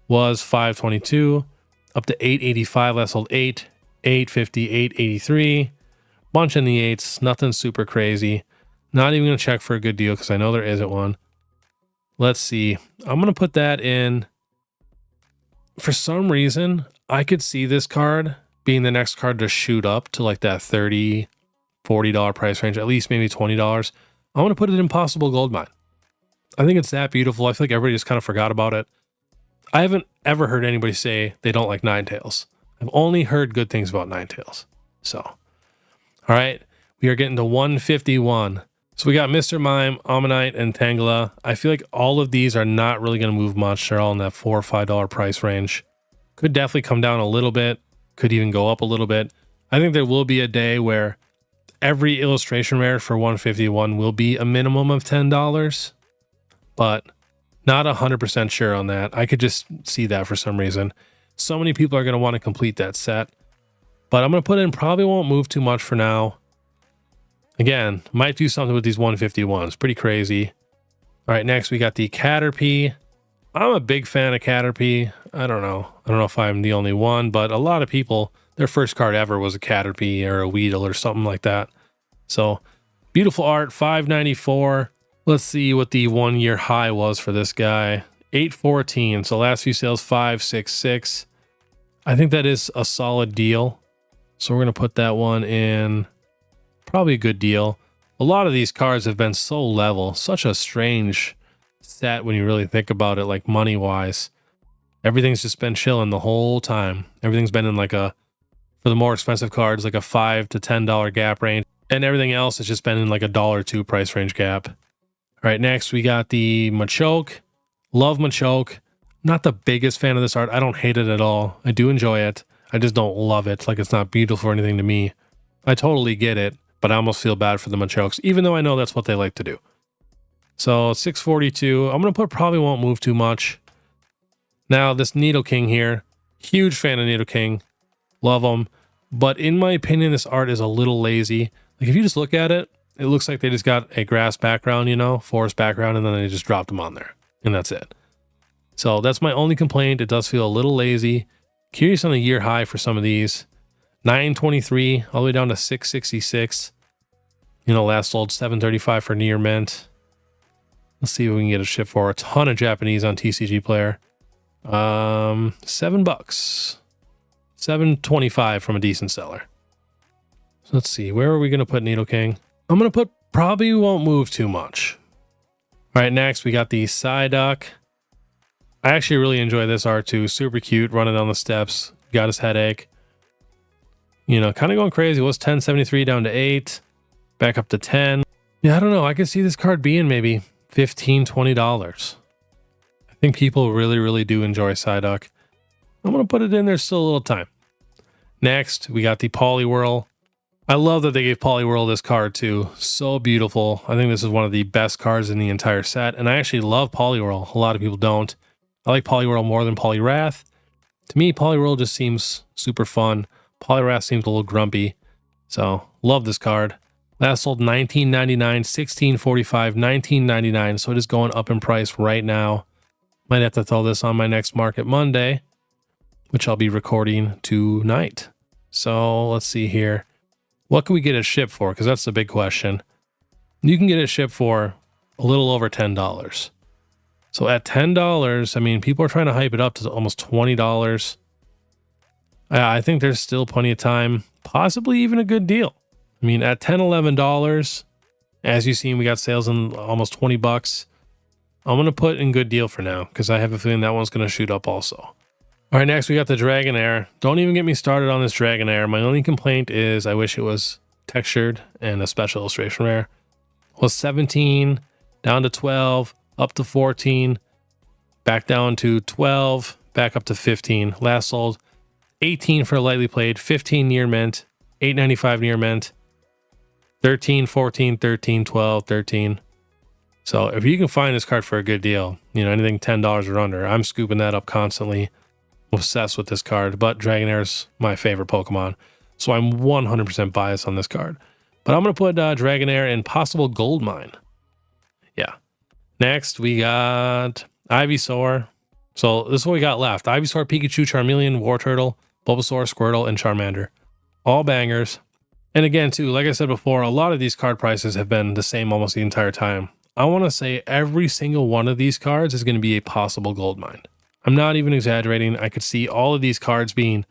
was 522 up to 885. Last sold 850, 883. Bunch in the 8s. Nothing super crazy. Not even going to check for a good deal because I know there isn't one. Let's see. I'm going to put that in. For some reason, I could see this card being the next card to shoot up to like that $30, $40 price range, at least maybe $20. I want to put it in Possible Goldmine. I think it's that beautiful. I feel like everybody just kind of forgot about it. I haven't ever heard anybody say they don't like Ninetales. I've only heard good things about Ninetales. So, all right, we are getting to 151. So we got Mr. Mime, Ammonite, and Tangela. I feel like all of these are not really going to move much. They're all in that $4 or $5 price range. Could definitely come down a little bit. Could even go up a little bit. I think there will be a day where every illustration rare for 151 will be a minimum of $10, but not 100% sure on that. I could just see that for some reason. So many people are going to want to complete that set, but I'm going to put in probably won't move too much for now. Again, might do something with these 151s. Pretty crazy. All right, next we got the Caterpie. I'm a big fan of Caterpie. I don't know if I'm the only one, but a lot of people, their first card ever was a Caterpie or a Weedle or something like that. So beautiful art, $5.94. Let's see what the 1 year high was for this guy. 814. So last few sales, 566. I think that is a solid deal. So we're going to put that one in. Probably a good deal. A lot of these cards have been so level. Such a strange set when you really think about it, like money wise. Everything's just been chilling the whole time. Everything's been in like a, for the more expensive cards, like a $5 to $10 gap range. And everything else has just been in like a $1 or $2 price range gap. All right, next we got the Machoke. Love Machoke. Not the biggest fan of this art. I don't hate it at all. I do enjoy it. I just don't love it. Like it's not beautiful or anything to me. I totally get it, but I almost feel bad for the Machokes, even though I know that's what they like to do. So 642. I'm going to put probably won't move too much. Now this Needle King here. Huge fan of Needle King. Love them. But in my opinion, this art is a little lazy. Like if you just look at it, it looks like they just got a grass background, you know, forest background, and then they just dropped them on there. And that's it. So that's my only complaint. It does feel a little lazy. Curious on the year high for some of these. 923 all the way down to 666. You know, last sold 735 for near mint. Let's see what we can get a ship for. A ton of Japanese on TCG Player. $7. 725 from a decent seller. So let's see. Where are we going to put Needle King? I'm going to put probably won't move too much. All right, next we got the Psyduck. I actually really enjoy this art too. Super cute, running down the steps. Got his headache. You know, kind of going crazy. It was 1073 down to 8. Back up to 10. Yeah, I don't know. I could see this card being maybe $15, $20. I think people really, really do enjoy Psyduck. I'm going to put it in there still a little time. Next, we got the Poliwhirl. I love that they gave Poliwhirl this card too. So beautiful. I think this is one of the best cards in the entire set. And I actually love Poliwhirl. A lot of people don't. I like Poliwhirl more than Poliwrath. To me, Poliwhirl just seems super fun. Poliwrath seems a little grumpy. So, love this card. Last sold $19.99, $16.45, $19.99. So it is going up in price right now. Might have to throw this on my next Market Monday, which I'll be recording tonight. So let's see here. What can we get it shipped for? Because that's the big question. You can get it shipped for a little over $10. So at $10, I mean, people are trying to hype it up to almost $20. I think there's still plenty of time, possibly even a good deal. I mean, at $10, $11, as you've seen, we got sales in almost $20. I'm going to put in good deal for now because I have a feeling that one's going to shoot up also. All right, next we got the Dragonair. Don't even get me started on this Dragonair. My only complaint is I wish it was textured and a special illustration rare. It was 17, down to 12, up to 14, back down to 12, back up to 15. Last sold 18 for a lightly played, 15 near mint, 895 near mint, 13, 14, 13, 12, 13. So if you can find this card for a good deal, you know, anything $10 or under, I'm scooping that up constantly. Obsessed with this card, but Dragonair is my favorite Pokemon. So I'm 100% biased on this card. But I'm going to put Dragonair in Possible Goldmine. Yeah. Next, we got Ivysaur. So this is what we got left. Ivysaur, Pikachu, Charmeleon, Wartortle, Bulbasaur, Squirtle, and Charmander. All bangers. And again, too, like I said before, a lot of these card prices have been the same almost the entire time. I want to say every single one of these cards is going to be a possible gold mine. I'm not even exaggerating. I could see all of these cards being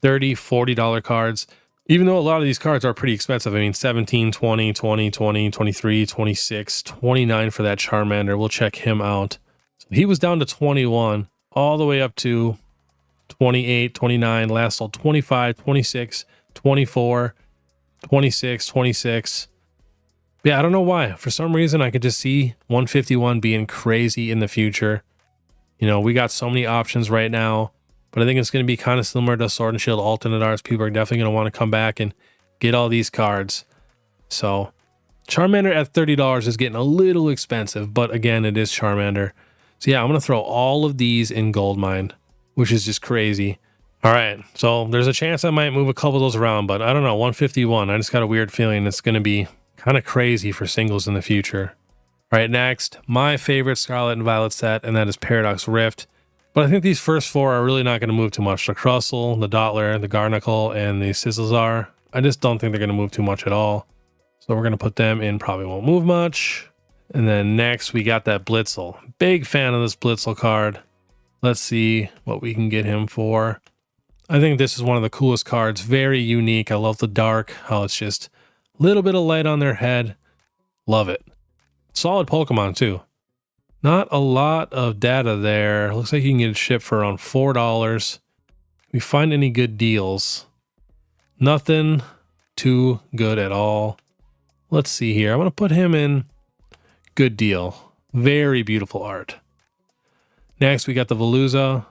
$30, $40 cards, even though a lot of these cards are pretty expensive. I mean, 17, 20, 20, 20, 23, 26, 29 for that Charmander. We'll check him out. So he was down to 21 all the way up to 28, 29, last sold 25, 26, 24, 26, 26. Yeah, I don't know why. For some reason, I could just see 151 being crazy in the future. You know, we got so many options right now, but I think it's going to be kind of similar to Sword and Shield alternate arts. People are definitely going to want to come back and get all these cards. So Charmander at $30 is getting a little expensive, but again, it is Charmander. So yeah, I'm going to throw all of these in gold mine, which is just crazy. All right, so there's a chance I might move a couple of those around, but I don't know, 151. I just got a weird feeling it's going to be kind of crazy for singles in the future. All right, next, my favorite Scarlet and Violet set, and that is Paradox Rift. But I think these first four are really not going to move too much. The Crustle, the Dottler, the Garnacle, and the Sizzlezar. I just don't think they're going to move too much at all. So we're going to put them in, probably won't move much. And then next, we got that Blitzel. Big fan of this Blitzel card. Let's see what we can get him for. I think this is one of the coolest cards. Very unique. I love the dark, how it's just a little bit of light on their head. Love it. Solid Pokemon too. Not a lot of data there. Looks like you can get it shipped for around $4. We find any good deals? Nothing too good at all. Let's see here. I'm going to put him in good deal. Very beautiful art. Next, we got the Veluza.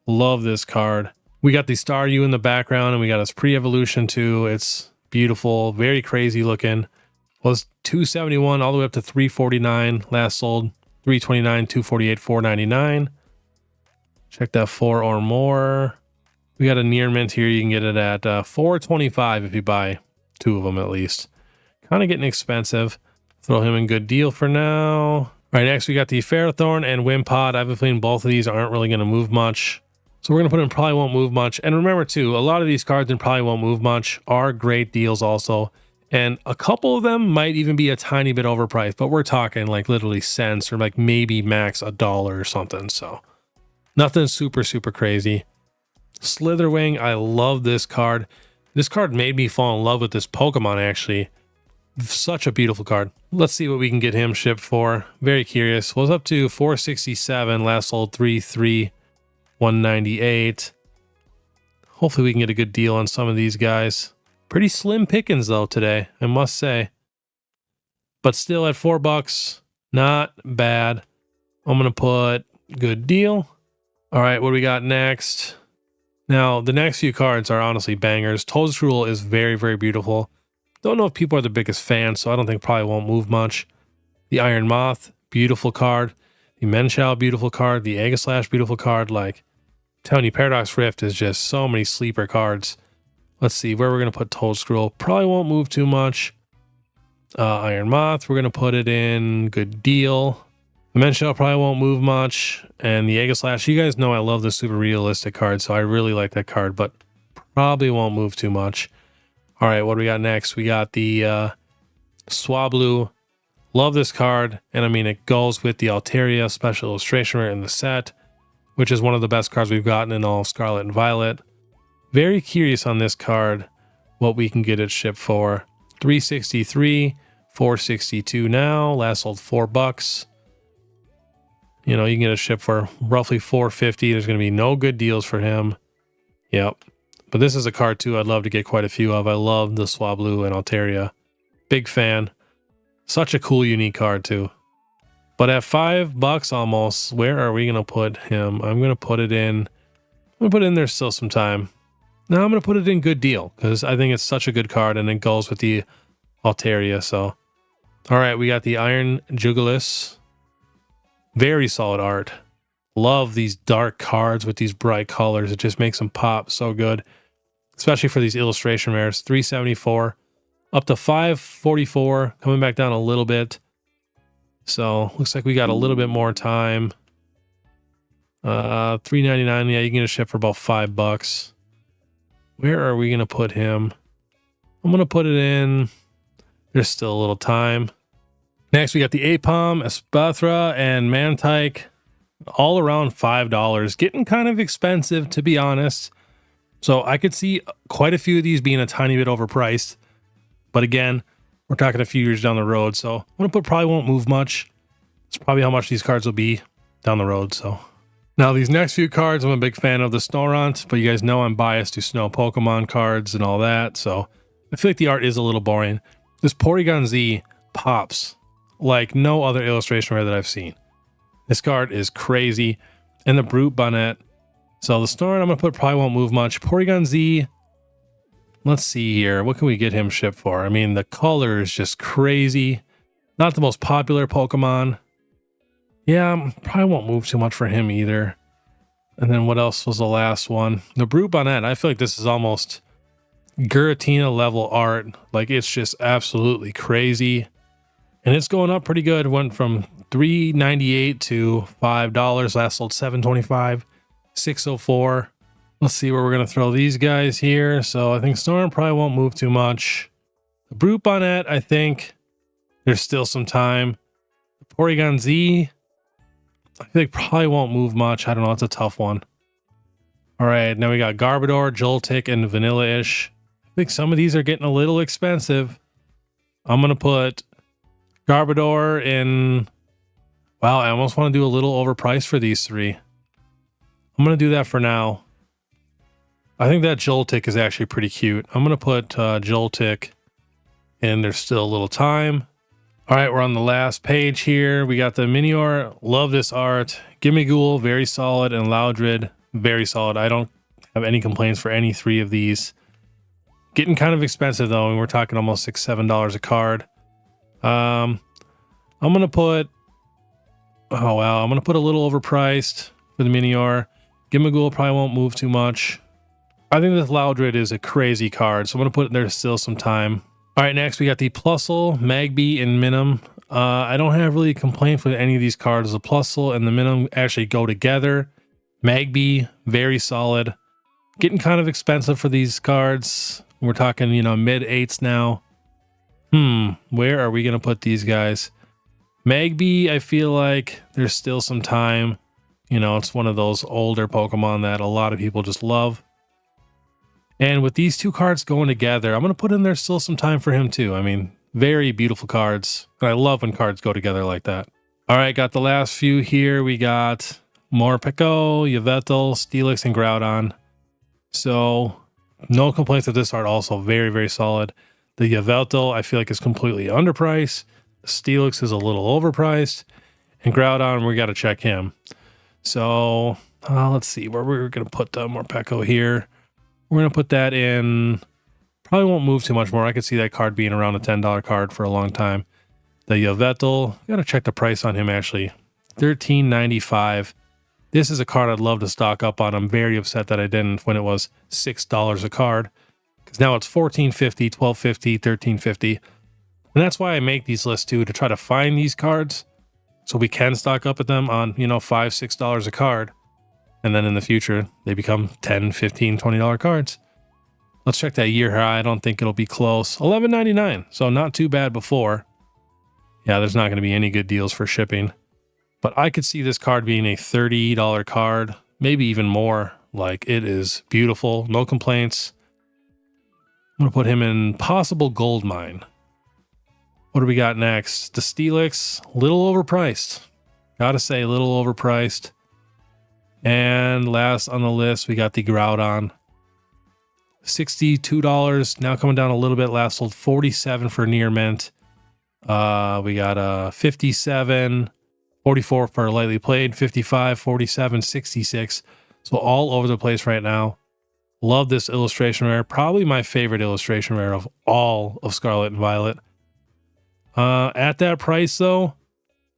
Love this card. We got the Staryu in the background, and we got his pre-evolution too. It's beautiful, very crazy looking. Was $271 all the way up to $349. Last sold $329, $248, $499. Check that 4 or more. We got a near mint here. You can get it at $425 if you buy 2 of them at least. Kind of getting expensive. Throw him in good deal for now. All right, next we got the Ferrothorn and Wimpod. I have a feeling both of these aren't really going to move much. So we're going to put in probably won't move much. And remember too, a lot of these cards in probably won't move much are great deals also. And a couple of them might even be a tiny bit overpriced, but we're talking like literally cents or like maybe max $1 or something. So nothing super, super crazy. Slitherwing, I love this card. This card made me fall in love with this Pokemon actually. Such a beautiful card. Let's see what we can get him shipped for. Very curious. Was up to $467, last sold $331. $198. Hopefully we can get a good deal on some of these guys. Pretty slim pickings though today, I must say. But still at $4, not bad. I'm gonna put good deal. All right, what do we got next? Now the next few cards are honestly bangers. Toedscruel is very, very beautiful. Don't know if people are the biggest fans, so I don't think probably won't move much. The Iron Moth, beautiful card. The Menchow, beautiful card. The Aegislash, beautiful card. Like, telling you, Paradox Rift is just so many sleeper cards. Let's see where we're going to put Toedscruel. Probably won't move too much. Iron Moth, we're going to put it in good deal. The Menchow probably won't move much. And the Aegislash, you guys know I love the super realistic card, so I really like that card, but probably won't move too much. All right, what do we got next? We got the Swablu. Love this card. And I mean, it goes with the Altaria special illustration rare in the set, which is one of the best cards we've gotten in all Scarlet and Violet. Very curious on this card, what we can get it shipped for. $363, $462 now. Last sold $4. You know, you can get it shipped for roughly $450. There's going to be no good deals for him. Yep. But this is a card too I'd love to get quite a few of. I love the Swablu and Altaria. Big fan. Such a cool, unique card too. But at $5 almost, where are we going to put him? I'm going to put it in. I'm going to put it in there still some time. Now I'm going to put it in good deal because I think it's such a good card and it goes with the Altaria. So, all right, we got the Iron Jugulis. Very solid art. Love these dark cards with these bright colors. It just makes them pop so good, especially for these illustration rares. $374 up to $544, coming back down a little bit. So looks like we got a little bit more time. $3.99. Yeah, you can get a ship for about $5. Where are we gonna put him? I'm gonna put it in. There's still a little time. Next, we got the Apom, Espathra, and Mantike, all around $5. Getting kind of expensive, to be honest. So I could see quite a few of these being a tiny bit overpriced. But again, we're talking a few years down the road. So I'm gonna put probably won't move much. It's probably how much these cards will be down the road. So now these next few cards, I'm a big fan of the Snorunt, but you guys know I'm biased to snow Pokemon cards and all that. So I feel like the art is a little boring. This Porygon Z pops like no other illustration rare that I've seen. This card is crazy. And the Brute Bonnet. So the Snorunt I'm going to put probably won't move much. Porygon Z, let's see here. What can we get him shipped for? I mean, the color is just crazy. Not the most popular Pokemon. Yeah, probably won't move too much for him either. And then what else was the last one? The Brute Bonnet. I feel like this is almost Giratina level art. Like, it's just absolutely crazy. And it's going up pretty good. Went from $3.98 to $5. Last sold $7.25, $6.04. Let's see where we're going to throw these guys here. So I think Storm probably won't move too much. The Brute Bonnet, I think there's still some time. The Porygon Z, I feel like probably won't move much. I don't know. It's a tough one. All right. Now we got Garbodor, Joltik, and Vanilla-ish. I think some of these are getting a little expensive. I'm going to put Garbodor in. Wow. I almost want to do a little overpriced for these three. I'm going to do that for now. I think that Joltik is actually pretty cute. I'm going to put Joltik in. There's still a little time. All right, we're on the last page here. We got the Minior. Love this art. Gimmighoul, very solid, and Loudred, very solid. I don't have any complaints for any three of these. Getting kind of expensive though, and we're talking almost $6, $7 a card. I'm gonna put. Oh wow, I'm gonna put a little overpriced for the Minior. Gimmighoul probably won't move too much. I think this Loudred is a crazy card, so I'm gonna put there's still some time. All right, next we got the Plusle, Magby, and Minim. I don't have really a complaint with any of these cards. The Plusle and the Minim actually go together. Magby, very solid. Getting kind of expensive for these cards. We're talking, you know, mid-8s now. Where are we going to put these guys? Magby, I feel like there's still some time. You know, it's one of those older Pokemon that a lot of people just love. And with these two cards going together, I'm going to put in there still some time for him too. I mean, very beautiful cards. And I love when cards go together like that. All right, got the last few here. We got Morpeko, Yveltal, Steelix, and Groudon. So no complaints with this art. Also very, very solid. The Yveltal, I feel like is completely underpriced. Steelix is a little overpriced. And Groudon, we got to check him. So let's see where we're going to put the Morpeko here. We're going to put that in. Probably won't move too much more. I could see that card being around a $10 card for a long time. The Yveltal, got to check the price on him actually. $13.95. This is a card I'd love to stock up on. I'm very upset that I didn't when it was $6 a card. Because now it's $14.50, $12.50, $13.50. And that's why I make these lists too, to try to find these cards so we can stock up at them on, you know, $5, $6 a card. And then in the future, they become $10, $15, $20 cards. Let's check that year high. I don't think it'll be close. $11.99. So not too bad before. Yeah, there's not going to be any good deals for shipping. But I could see this card being a $30 card, maybe even more. Like, it is beautiful. No complaints. I'm going to put him in possible gold mine. What do we got next? The Steelix, little overpriced. Gotta say, a little overpriced. And last on the list, we got the Groudon. $62. Now coming down a little bit. Last sold $47 for near mint. We got 57, 44 for lightly played, 55, 47, 66. So all over the place right now. Love this illustration rare. Probably my favorite illustration rare of all of Scarlet and Violet. At that price though,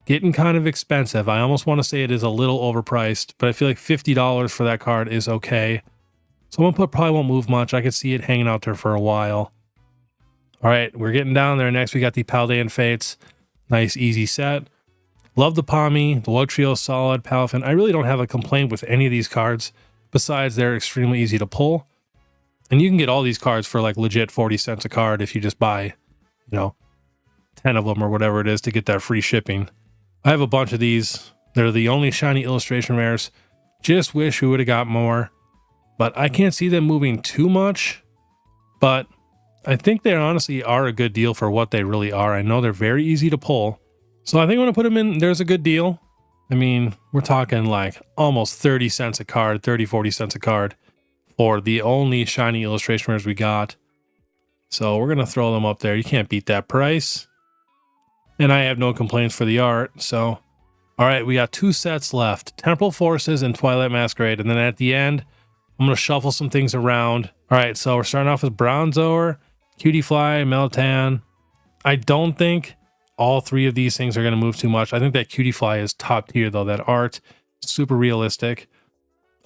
getting kind of expensive. I almost want to say it is a little overpriced, but I feel like $50 for that card is okay. So I'm going to put probably won't move much. I could see it hanging out there for a while. All right, we're getting down there. Next, we got the Paldean Fates. Nice, easy set. Love the Pommy, the Luxio Solid, Palafin. I really don't have a complaint with any of these cards, besides they're extremely easy to pull. And you can get all these cards for like legit 40 cents a card if you just buy, you know, 10 of them or whatever it is to get that free shipping. I have a bunch of these. They're the only shiny illustration rares. Just wish we would have got more, but I can't see them moving too much. But I think they honestly are a good deal for what they really are. I know they're very easy to pull. So I think I'm going to put them in. There's a good deal. I mean, we're talking like almost 30 cents a card, 30, 40 cents a card for the only shiny illustration rares we got. So we're going to throw them up there. You can't beat that price. And I have no complaints for the art. So, all right, we got 2 sets left. Temporal Forces and Twilight Masquerade. And then at the end, I'm going to shuffle some things around. All right, so we're starting off with Bronzor, Cutie Fly, Meltan. I don't think all 3 of these things are going to move too much. I think that Cutie Fly is top tier, though. That art, super realistic.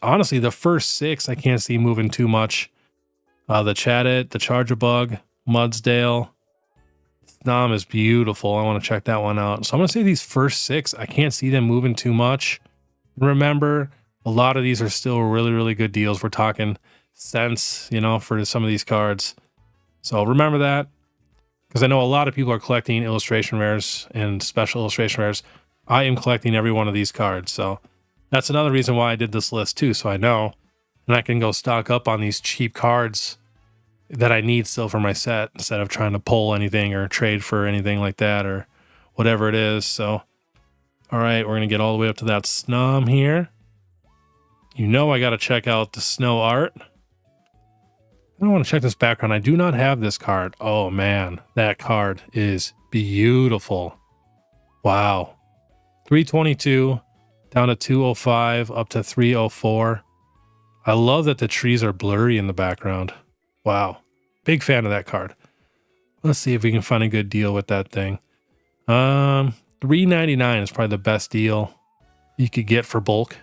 Honestly, the first 6 I can't see moving too much. The Chattet, the Charger Bug, Mudsdale. Snom is beautiful. I want to check that one out. So I'm going to say these first 6, I can't see them moving too much. Remember, a lot of these are still really, really good deals. We're talking cents, you know, for some of these cards. So remember that, because I know a lot of people are collecting illustration rares and special illustration rares. I am collecting every one of these cards. So that's another reason why I did this list too. So I know, and I can go stock up on these cheap cards that I need still for my set instead of trying to pull anything or trade for anything like that or whatever it is. So, all right, we're going to get all the way up to that Snom here. You know, I got to check out the snow art. I want to check this background. I do not have this card. Oh man, that card is beautiful. Wow. 322 down to 205 up to 304. I love that the trees are blurry in the background. Wow. Big fan of that card. Let's see if we can find a good deal with that thing. $3.99 is probably the best deal you could get for bulk.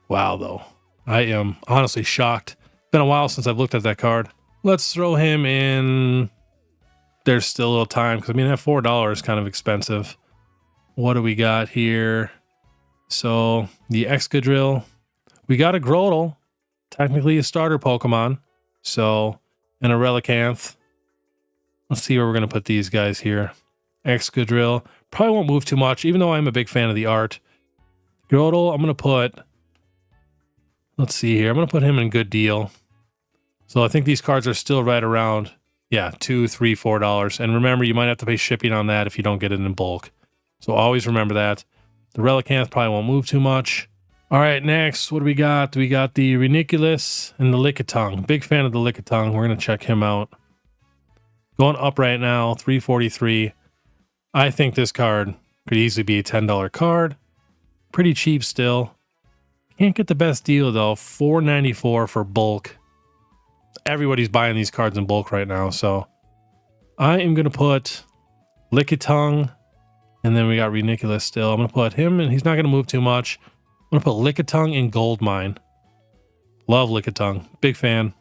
Wow, though. I am honestly shocked. Been a while since I've looked at that card. Let's throw him in. There's still a little time, because I mean, that $4 is kind of expensive. What do we got here? So the Excadrill. We got a Grotle, technically a starter Pokemon. So, and a Relicanth. Let's see where we're going to put these guys here. Excadrill. Probably won't move too much, even though I'm a big fan of the art. Grotle, I'm going to put, let's see here. I'm going to put him in good deal. So I think these cards are still right around, yeah, $2, $3, $4. And remember, you might have to pay shipping on that if you don't get it in bulk. So always remember that. The Relicanth probably won't move too much. All right, next, what do we got? We got the Reniculus and the Lickitung. Big fan of the Lickitung. We're going to check him out. Going up right now, $3.43. I think this card could easily be a $10 card. Pretty cheap still. Can't get the best deal, though. $4.94 for bulk. Everybody's buying these cards in bulk right now, so I am going to put Lickitung, and then we got Reniculus still. I'm going to put him, and he's not going to move too much. I'm going to put Lickitung in Goldmine. Love Lickitung. Big fan.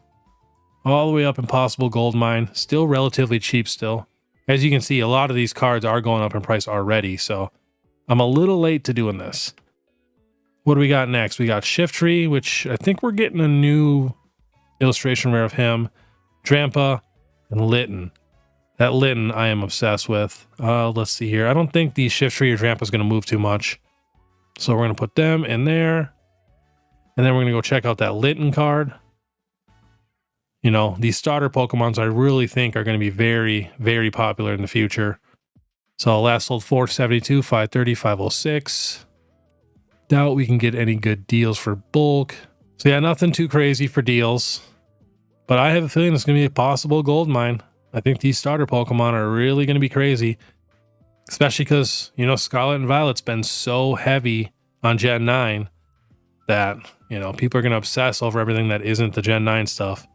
All the way up Impossible Goldmine. Still relatively cheap still. As you can see, a lot of these cards are going up in price already, so I'm a little late to doing this. What do we got next? We got Shiftry, which I think we're getting a new illustration rare of him. Drampa and Litten. That Litten I am obsessed with. Let's see here. I don't think the Shiftry or Drampa is going to move too much. So we're going to put them in there. And then we're going to go check out that Litten card. You know, these starter Pokemons I really think are going to be very, very popular in the future. So last sold $4.72, $5.30, $5.06. Doubt we can get any good deals for bulk. So yeah, nothing too crazy for deals. But I have a feeling it's going to be a possible gold mine. I think these starter Pokemon are really going to be crazy. Especially because, you know, Scarlet and Violet's been so heavy on Gen 9 that, you know, people are going to obsess over everything that isn't the Gen 9 stuff.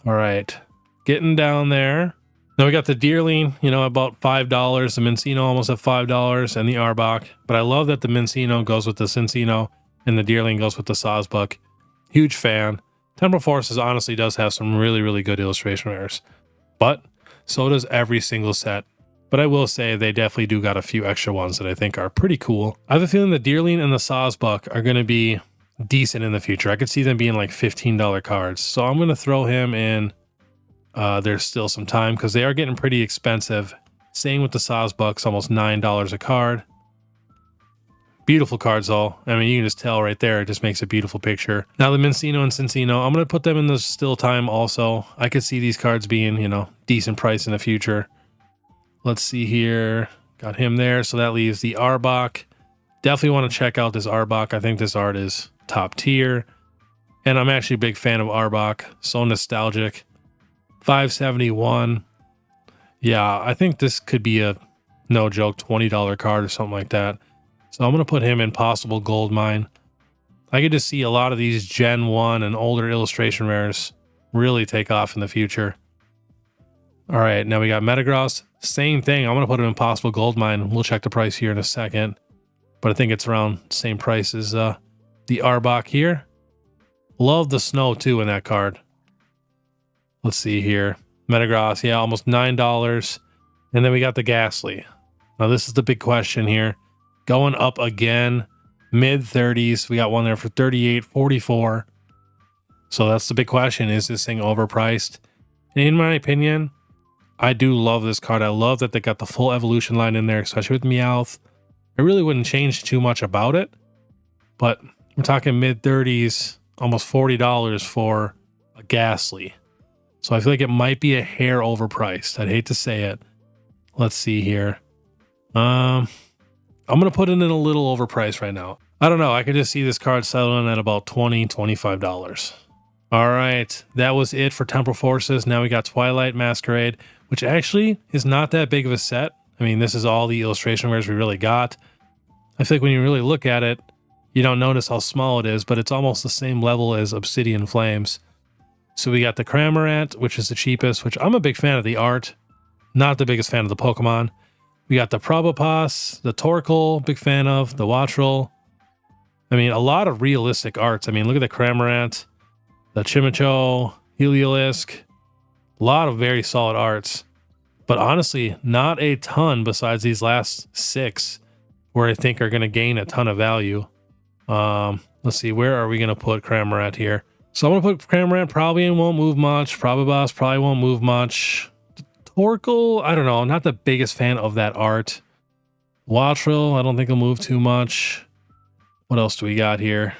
All right. Getting down there. Now we got the Deerling, you know, about $5. The Minccino almost at $5, and the Arbok. But I love that the Minccino goes with the Cinccino and the Deerling goes with the Sawsbuck. Huge fan. Temporal Forces honestly does have some really, really good illustration rares. But so does every single set. But I will say they definitely do got a few extra ones that I think are pretty cool. I have a feeling the Deerling and the Sawsbuck are going to be decent in the future. I could see them being like $15 cards. So I'm going to throw him in. There's still some time because they are getting pretty expensive. Same with the Sawsbucks, almost $9 a card. Beautiful cards though. I mean, you can just tell right there. It just makes a beautiful picture. Now the Mincino and Cincino, I'm going to put them in the still time also. I could see these cards being, you know, decent price in the future. Let's see here. Got him there. So that leaves the Arbok. Definitely want to check out this Arbok. I think this art is top tier. And I'm actually a big fan of Arbok. So nostalgic. 571. Yeah, I think this could be a, no joke, $20 card or something like that. So I'm going to put him in possible gold mine. I could just see a lot of these Gen 1 and older illustration rares really take off in the future. All right, now we got Metagross. Same thing. I'm going to put him in possible gold mine. We'll check the price here in a second. But I think it's around the same price as the Arbok here. Love the snow too in that card. Let's see here. Metagross, yeah, almost $9. And then we got the Ghastly. Now this is the big question here. Going up again, mid 30s. We got one there for 38, 44. So that's the big question. Is this thing overpriced? And in my opinion, I do love this card. I love that they got the full evolution line in there, especially with Meowth. I really wouldn't change too much about it, but we're talking mid 30s, almost $40 for a Ghastly. So I feel like it might be a hair overpriced. I'd hate to say it. Let's see here. I'm going to put it in a little overpriced right now. I don't know. I could just see this card settling at about $20, $25. All right. That was it for Temporal Forces. Now we got Twilight, Masquerade, which actually is not that big of a set. I mean, this is all the illustration rares we really got. I feel like when you really look at it, you don't notice how small it is, but it's almost the same level as Obsidian Flames. So we got the Cramorant, which is the cheapest, which I'm a big fan of the art. Not the biggest fan of the Pokemon. We got the Probopass, the Torkoal, big fan of, the Wattrel. I mean, a lot of realistic arts. I mean, look at the Cramorant, the Chimicho, Heliolisk. A lot of very solid arts. But honestly, not a ton besides these last 6 where I think are going to gain a ton of value. Let's see, where are we going to put Cramorant here? So I'm going to put Cramorant probably and won't move much. Probopass probably won't move much. Torkoal, I don't know. I'm not the biggest fan of that art. Wattrel, I don't think he'll move too much. What else do we got here?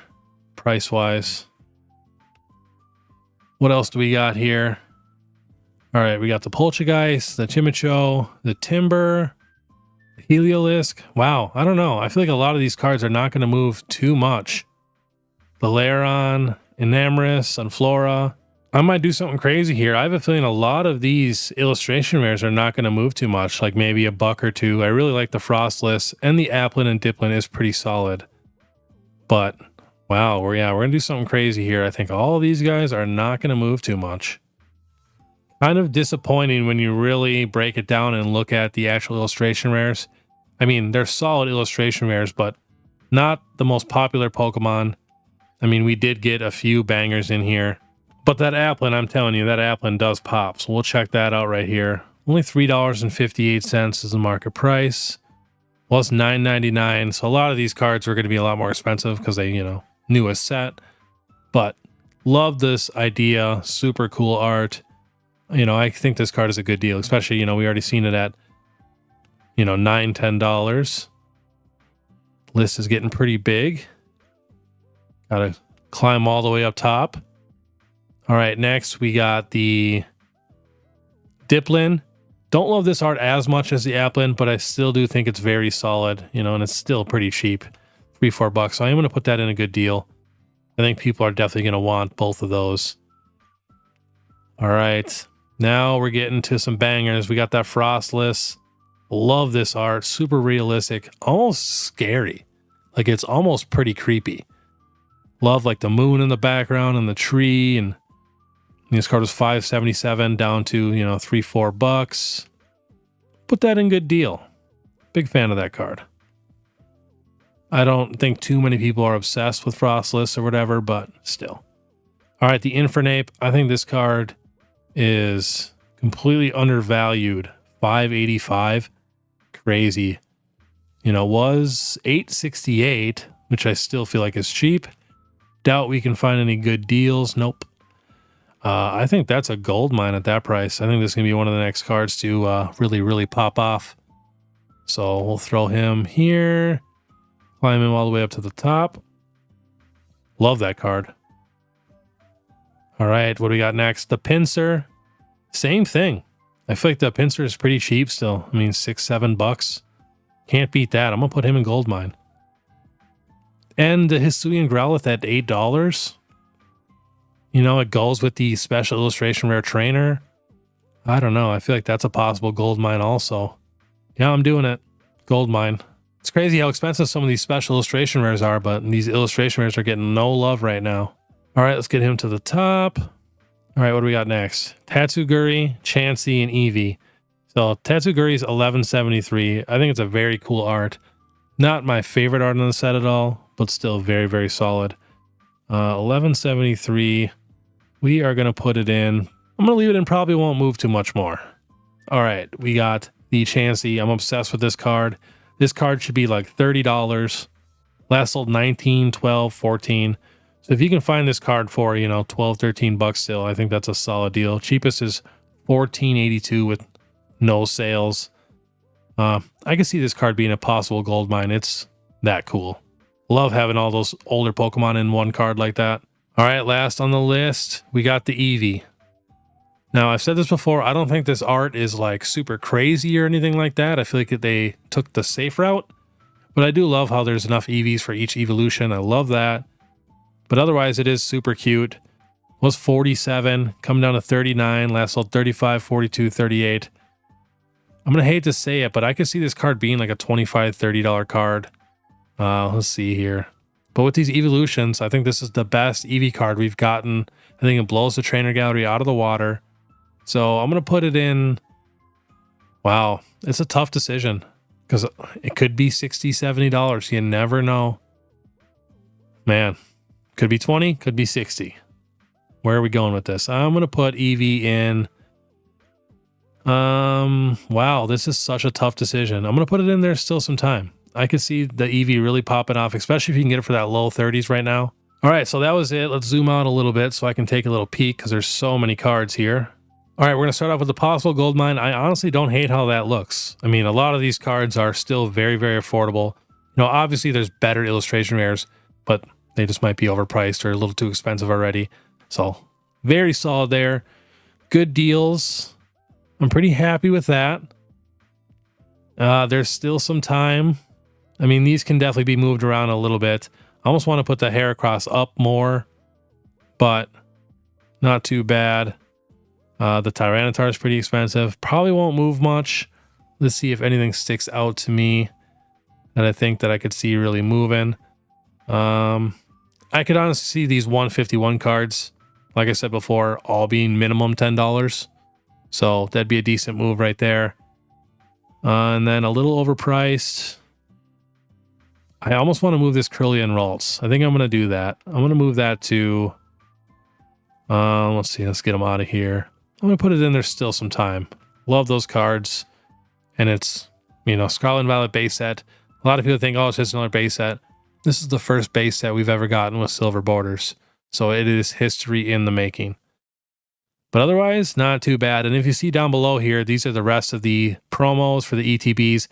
Price-wise. What else do we got here? All right, we got the Poltergeist, the Chimicho, the Timber, the Heliolisk. Wow, I don't know. I feel like a lot of these cards are not going to move too much. The Lairon, Enamorus, Unflora. I might do something crazy here. I have a feeling a lot of these illustration rares are not going to move too much, like maybe a buck or two. I really like the Frostless, and the Applin and Diplin is pretty solid. But wow, we're going to do something crazy here. I think all of these guys are not going to move too much. Kind of disappointing when you really break it down and look at the actual illustration rares. I mean, they're solid illustration rares, but not the most popular Pokemon. I mean, we did get a few bangers in here. But that Applin, I'm telling you, that Applin does pop. So we'll check that out right here. Only $3.58 is the market price. Was $9.99. So a lot of these cards are going to be a lot more expensive because they, you know, newest set. But love this idea. Super cool art. You know, I think this card is a good deal, especially, you know, we already seen it at, you know, $9, $10. List is getting pretty big. Gotta climb all the way up top. All right, next we got the Diplin. Don't love this art as much as the Applin, but I still do think it's very solid, you know, and it's still pretty cheap. $3-4. So I am going to put that in a good deal. I think people are definitely going to want both of those. All right, now we're getting to some bangers. We got that Frostless. Love this art. Super realistic. Almost scary. Like, it's almost pretty creepy. Love, like, the moon in the background and the tree. And this card was $5.77 down to, you know, $3-4. Put that in good deal. Big fan of that card. I don't think too many people are obsessed with Frostless or whatever, but still. All right, the Infernape. I think this card is completely undervalued. $5.85. crazy. You know, was $868, which I still feel like is cheap. Doubt we can find any good deals. Nope. I think that's a gold mine at that price. I think this is going to be one of the next cards to really pop off. So we'll throw him here. Climb him all the way up to the top. Love that card. All right, what do we got next? The Pincer. Same thing. I feel like the Pincer is pretty cheap still. I mean, $6-7. Can't beat that. I'm going to put him in gold mine. And the Hisuian Growlithe at $8. You know, it goes with the special illustration rare trainer. I don't know. I feel like that's a possible gold mine also. Yeah, I'm doing it. Gold mine. It's crazy how expensive some of these special illustration rares are, but these illustration rares are getting no love right now. All right, let's get him to the top. All right, what do we got next? Tatsuguri, Chansey, and Eevee. So Tatsuguri is $11.73. I think it's a very cool art. Not my favorite art on the set at all, but still very solid. $11.73. We are going to put it in. I'm going to leave it in, probably won't move too much more. All right, we got the Chansey. I'm obsessed with this card. This card should be like $30. Last sold 19, 12, 14. So if you can find this card for, you know, 12, 13 bucks still, I think that's a solid deal. Cheapest is $14.82 with no sales. I can see this card being a possible gold mine. It's that cool. Love having all those older Pokemon in one card like that. All right, last on the list, we got the Eevee. Now, I've said this before, I don't think this art is like super crazy or anything like that. I feel like they took the safe route, but I do love how there's enough Eevees for each evolution. I love that. But otherwise, it is super cute. Was 47, come down to 39, last sold 35, 42, 38. I'm going to hate to say it, but I could see this card being like a $25, $30 card. Let's see here. But with these evolutions, I think this is the best Eevee card we've gotten. I think it blows the trainer gallery out of the water. So I'm going to put it in. Wow, it's a tough decision because it could be $60, $70. You never know. Man, could be 20, could be 60. Where are we going with this? I'm going to put Eevee in. Wow, this is such a tough decision. I'm going to put it in there still some time. I could see the Eevee really popping off, especially if you can get it for that low 30s right now. All right, so that was it. Let's zoom out a little bit so I can take a little peek because there's so many cards here. All right, we're going to start off with the possible gold mine. I honestly don't hate how that looks. I mean, a lot of these cards are still very affordable. You know, obviously there's better illustration rares, but they just might be overpriced or a little too expensive already. So very solid there. Good deals. I'm pretty happy with that. There's still some time. I mean, these can definitely be moved around a little bit. I almost want to put the Heracross up more, but not too bad. The Tyranitar is pretty expensive. Probably won't move much. Let's see if anything sticks out to me that I think that I could see really moving. I could honestly see these 151 cards, like I said before, all being minimum $10. So that'd be a decent move right there. And then a little overpriced. I almost want to move this Curly and Ralts. I think I'm going to do that. I'm going to move that to... let's see. Let's get them out of here. I'm going to put it in there still some time. Love those cards. And it's, you know, Scarlet and Violet base set. A lot of people think, oh, it's just another base set. This is the first base set we've ever gotten with silver borders. So it is history in the making. But otherwise, not too bad. And if you see down below here, these are the rest of the promos for the ETBs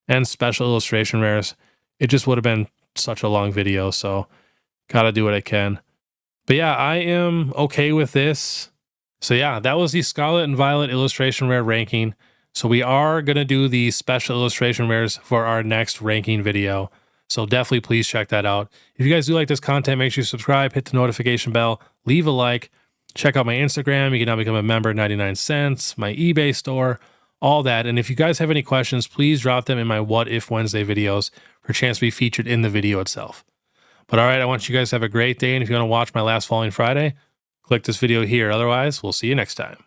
and special illustration rares. It just would have been such a long video, so gotta do what I can. But yeah, I am okay with this. So yeah, that was the Scarlet and Violet illustration rare ranking. So we are gonna do the special illustration rares for our next ranking video. So definitely please check that out. If you guys do like this content, make sure you subscribe, hit the notification bell, leave a like. Check out my Instagram. You can now become a member, 99 cents, my eBay store, all that. And if you guys have any questions, please drop them in my What If Wednesday videos for a chance to be featured in the video itself. But all right, I want you guys to have a great day. And if you want to watch my last Falling Friday, click this video here. Otherwise, we'll see you next time.